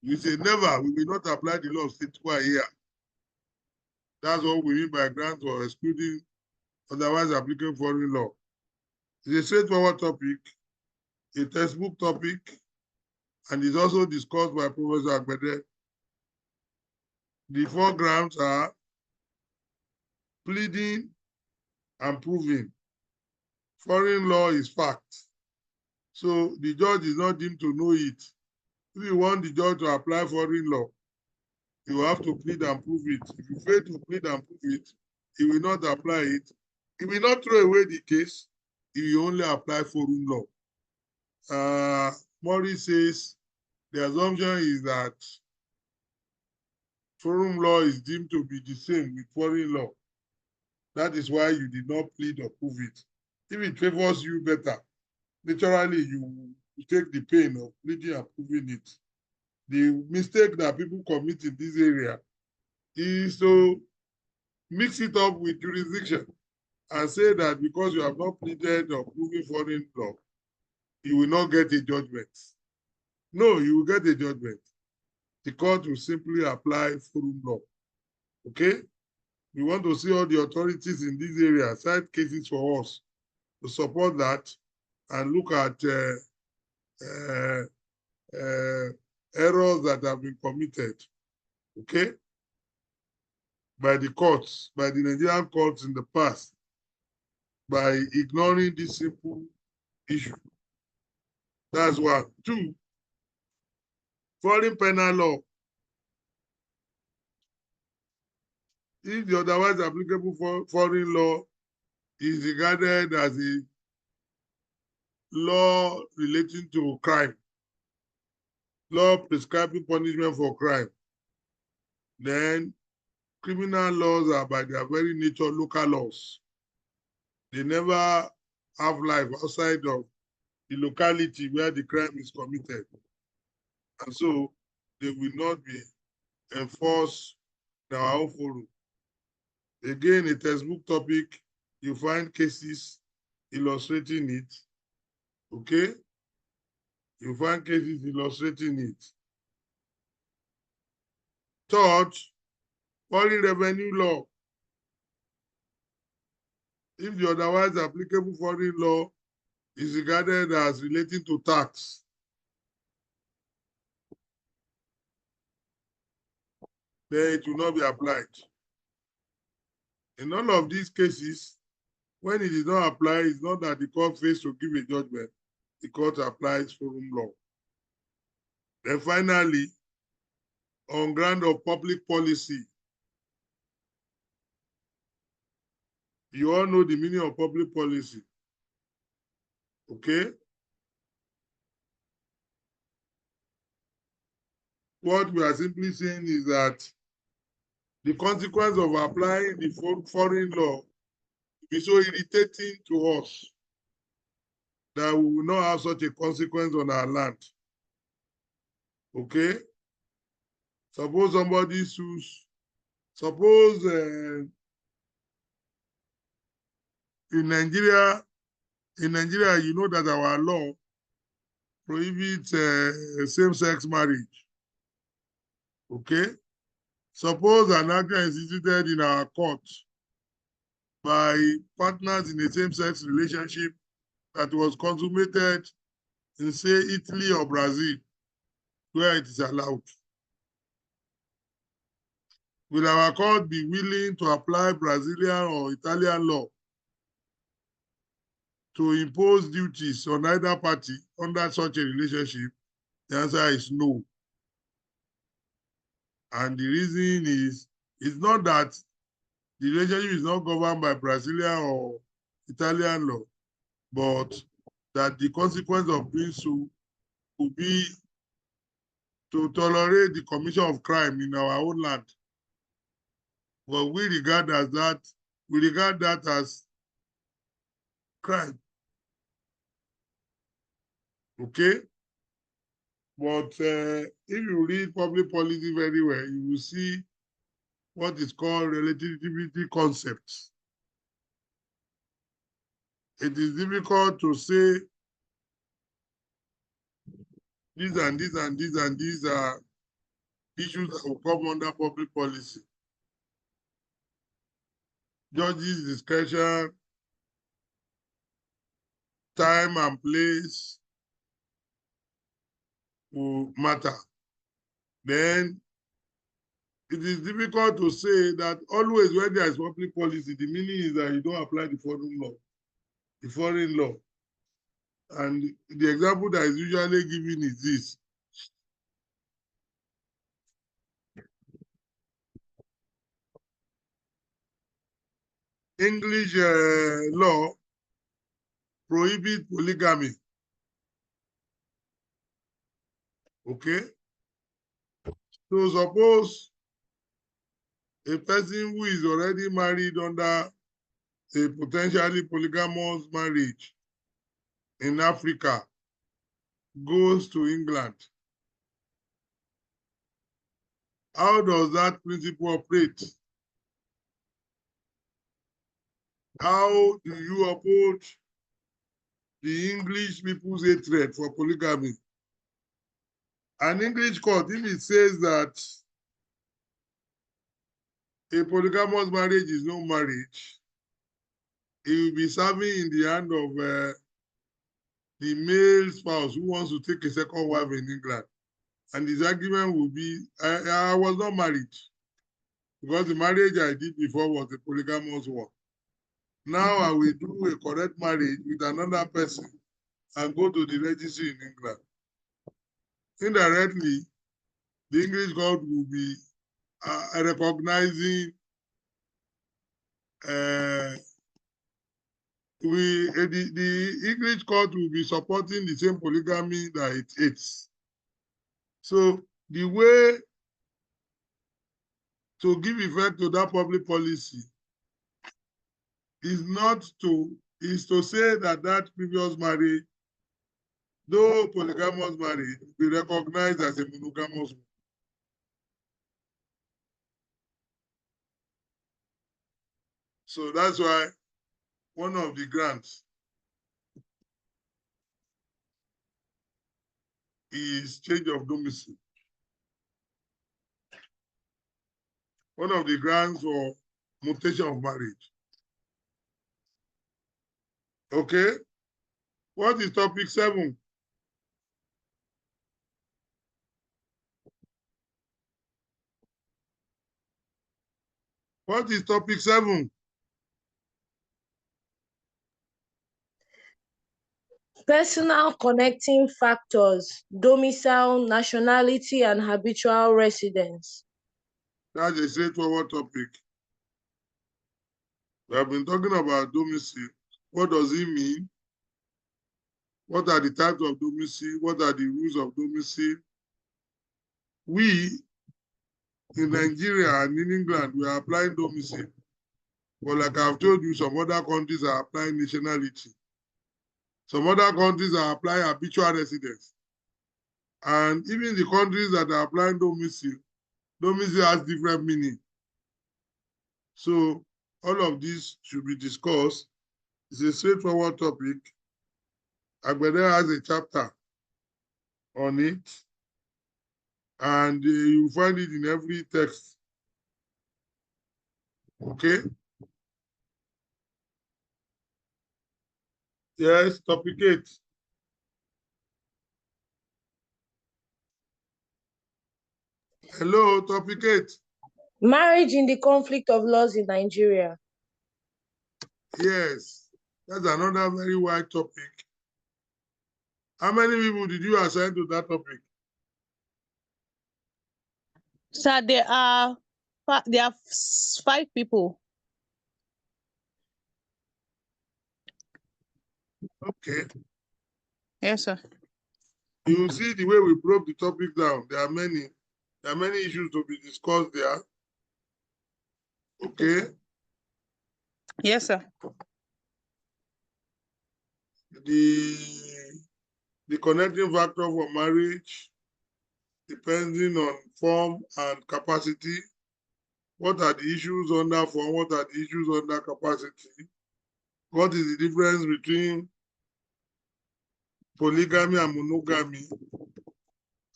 You say never, we will not apply the law of state Y here. That's what we mean by grounds for excluding otherwise applicable foreign law. It's a straightforward topic, a textbook topic, and is also discussed by Professor Agbede. The 4 grounds are pleading and proving. Foreign law is fact. So the judge is not deemed to know it. If you want the judge to apply foreign law, you have to plead and prove it. If you fail to plead and prove it, he will not apply it. He will not throw away the case. He will only apply foreign law. Morris says the assumption is that foreign law is deemed to be the same with foreign law. That is why you did not plead or prove it. If it favors you better, naturally you take the pain of pleading and proving it. The mistake that people commit in this area is to mix it up with jurisdiction and say that because you have not pleaded or proven foreign law, you will not get a judgment. No, you will get a judgment. The court will simply apply foreign law. Okay? We want to see all the authorities in this area cite cases for us to support that and look at errors that have been committed, okay, by the courts, by the Nigerian courts in the past, by ignoring this simple issue. That's 1. 2, foreign penal law. If the otherwise applicable foreign law is regarded as a law relating to crime, law prescribing punishment for crime, then criminal laws are by their very nature local laws. They never have life outside of the locality where the crime is committed. And so they will not be enforced in our own forum. Again, a textbook topic, you find cases illustrating it. Okay? You find cases illustrating it. Third, foreign revenue law. If the otherwise applicable foreign law is regarded as relating to tax, then it will not be applied. In all of these cases, when it is not applied, it's not that the court fails to give a judgment. The court applies foreign law. Then finally, on ground of public policy, you all know the meaning of public policy. Okay? What we are simply saying is that the consequence of applying the foreign law will be so irritating to us that we will not have such a consequence on our land. Okay? Suppose somebody sues, suppose in Nigeria, you know that our law prohibits same-sex marriage. Okay? Suppose an action is instituted in our court by partners in a same-sex relationship that was consummated in, say, Italy or Brazil, where it is allowed. Will our court be willing to apply Brazilian or Italian law to impose duties on either party under such a relationship? The answer is no. And the reason is, it's not that the relationship is not governed by Brazilian or Italian law, but that the consequence of doing so would be to tolerate the commission of crime in our own land. But we regard that as crime. Okay? But if you read public policy very well, you will see what is called relativity concepts. It is difficult to say these and these and these and these are issues that will come under public policy. Judges' discretion, time and place will matter. Then it is difficult to say that always when there is public policy, the meaning is that you don't apply the foreign law. And the example that is usually given is this. English law prohibits polygamy. Okay? So suppose a person who is already married under a potentially polygamous marriage in Africa goes to England. How does that principle operate? How do you approach the English people's hatred for polygamy? An English court, if it says that a polygamous marriage is no marriage, it will be serving in the hand of the male spouse who wants to take a second wife in England. And his argument will be, I was not married because the marriage I did before was a polygamous one. Now I will do a correct marriage with another person and go to the registry in England. Indirectly, the English court will be recognizing the English court will be supporting the same polygamy that it hates. So the way to give effect to that public policy is to say that that previous marriage, though polygamous marriage, be recognized as a monogamous one. So that's why one of the grants is change of domicile. One of the grants for mutation of marriage. Okay? What is topic 7? What is topic 7? Personal connecting factors, domicile, nationality, and habitual residence. That's a straightforward topic. We have been talking about domicile. What does it mean? What are the types of domicile? What are the rules of domicile? We, in Nigeria and in England, we are applying domicile. But like I've told you, some other countries are applying nationality. Some other countries are applying habitual residence. And even the countries that are applying domicile has different meaning. So all of this should be discussed. It's a straightforward topic. Agbede has a chapter on it, and you find it in every text. Okay? Yes, topic 8. Hello, topic 8. Marriage in the conflict of laws in Nigeria. Yes, that's another very wide topic. How many people did you assign to that topic? Sir, there are 5 people. Okay. Yes, sir. You see the way we broke the topic down. There are many issues to be discussed there. Okay. Yes, sir. The connecting factor for marriage, depending on form and capacity. What are the issues under form? What are the issues under capacity? What is the difference between polygamy and monogamy?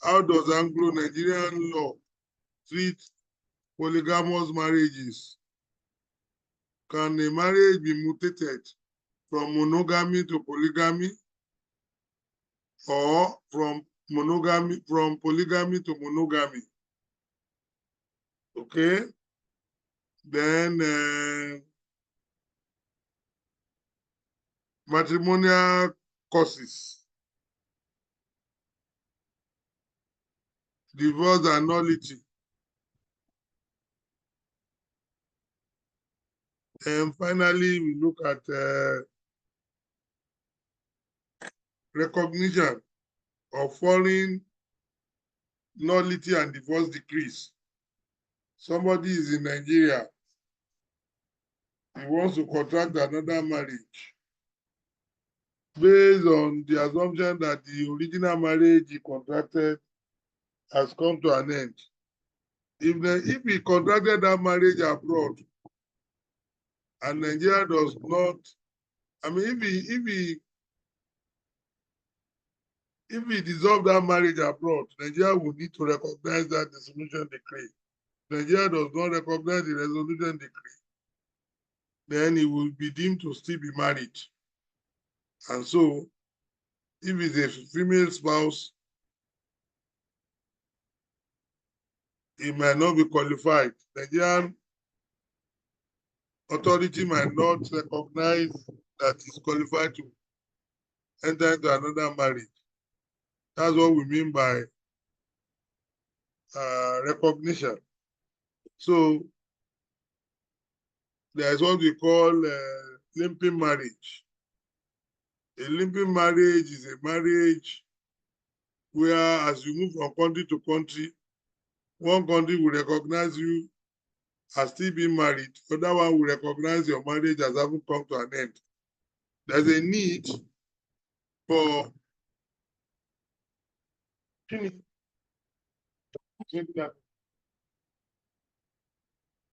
How does Anglo-Nigerian law treat polygamous marriages? Can a marriage be mutated from monogamy to polygamy, or from polygamy to monogamy? Okay. Then matrimonial causes, divorce and nullity. And finally, we look at recognition of foreign nullity and divorce decrees. Somebody is in Nigeria, he wants to contract another marriage based on the assumption that the original marriage he contracted has come to an end. If he contracted that marriage abroad and Nigeria does not, I mean, if he dissolved that marriage abroad, Nigeria would need to recognize that dissolution decree. Nigeria does not recognize the resolution decree, then he will be deemed to still be married. And so, if it's a female spouse, he might not be qualified. Nigerian authority might not recognize that he's qualified to enter into another marriage. That's what we mean by recognition. So there's what we call limping marriage. A limping marriage is a marriage where, as you move from country to country, one country will recognize you are still being married. Other one will recognize your marriage as having come to an end. There's a need for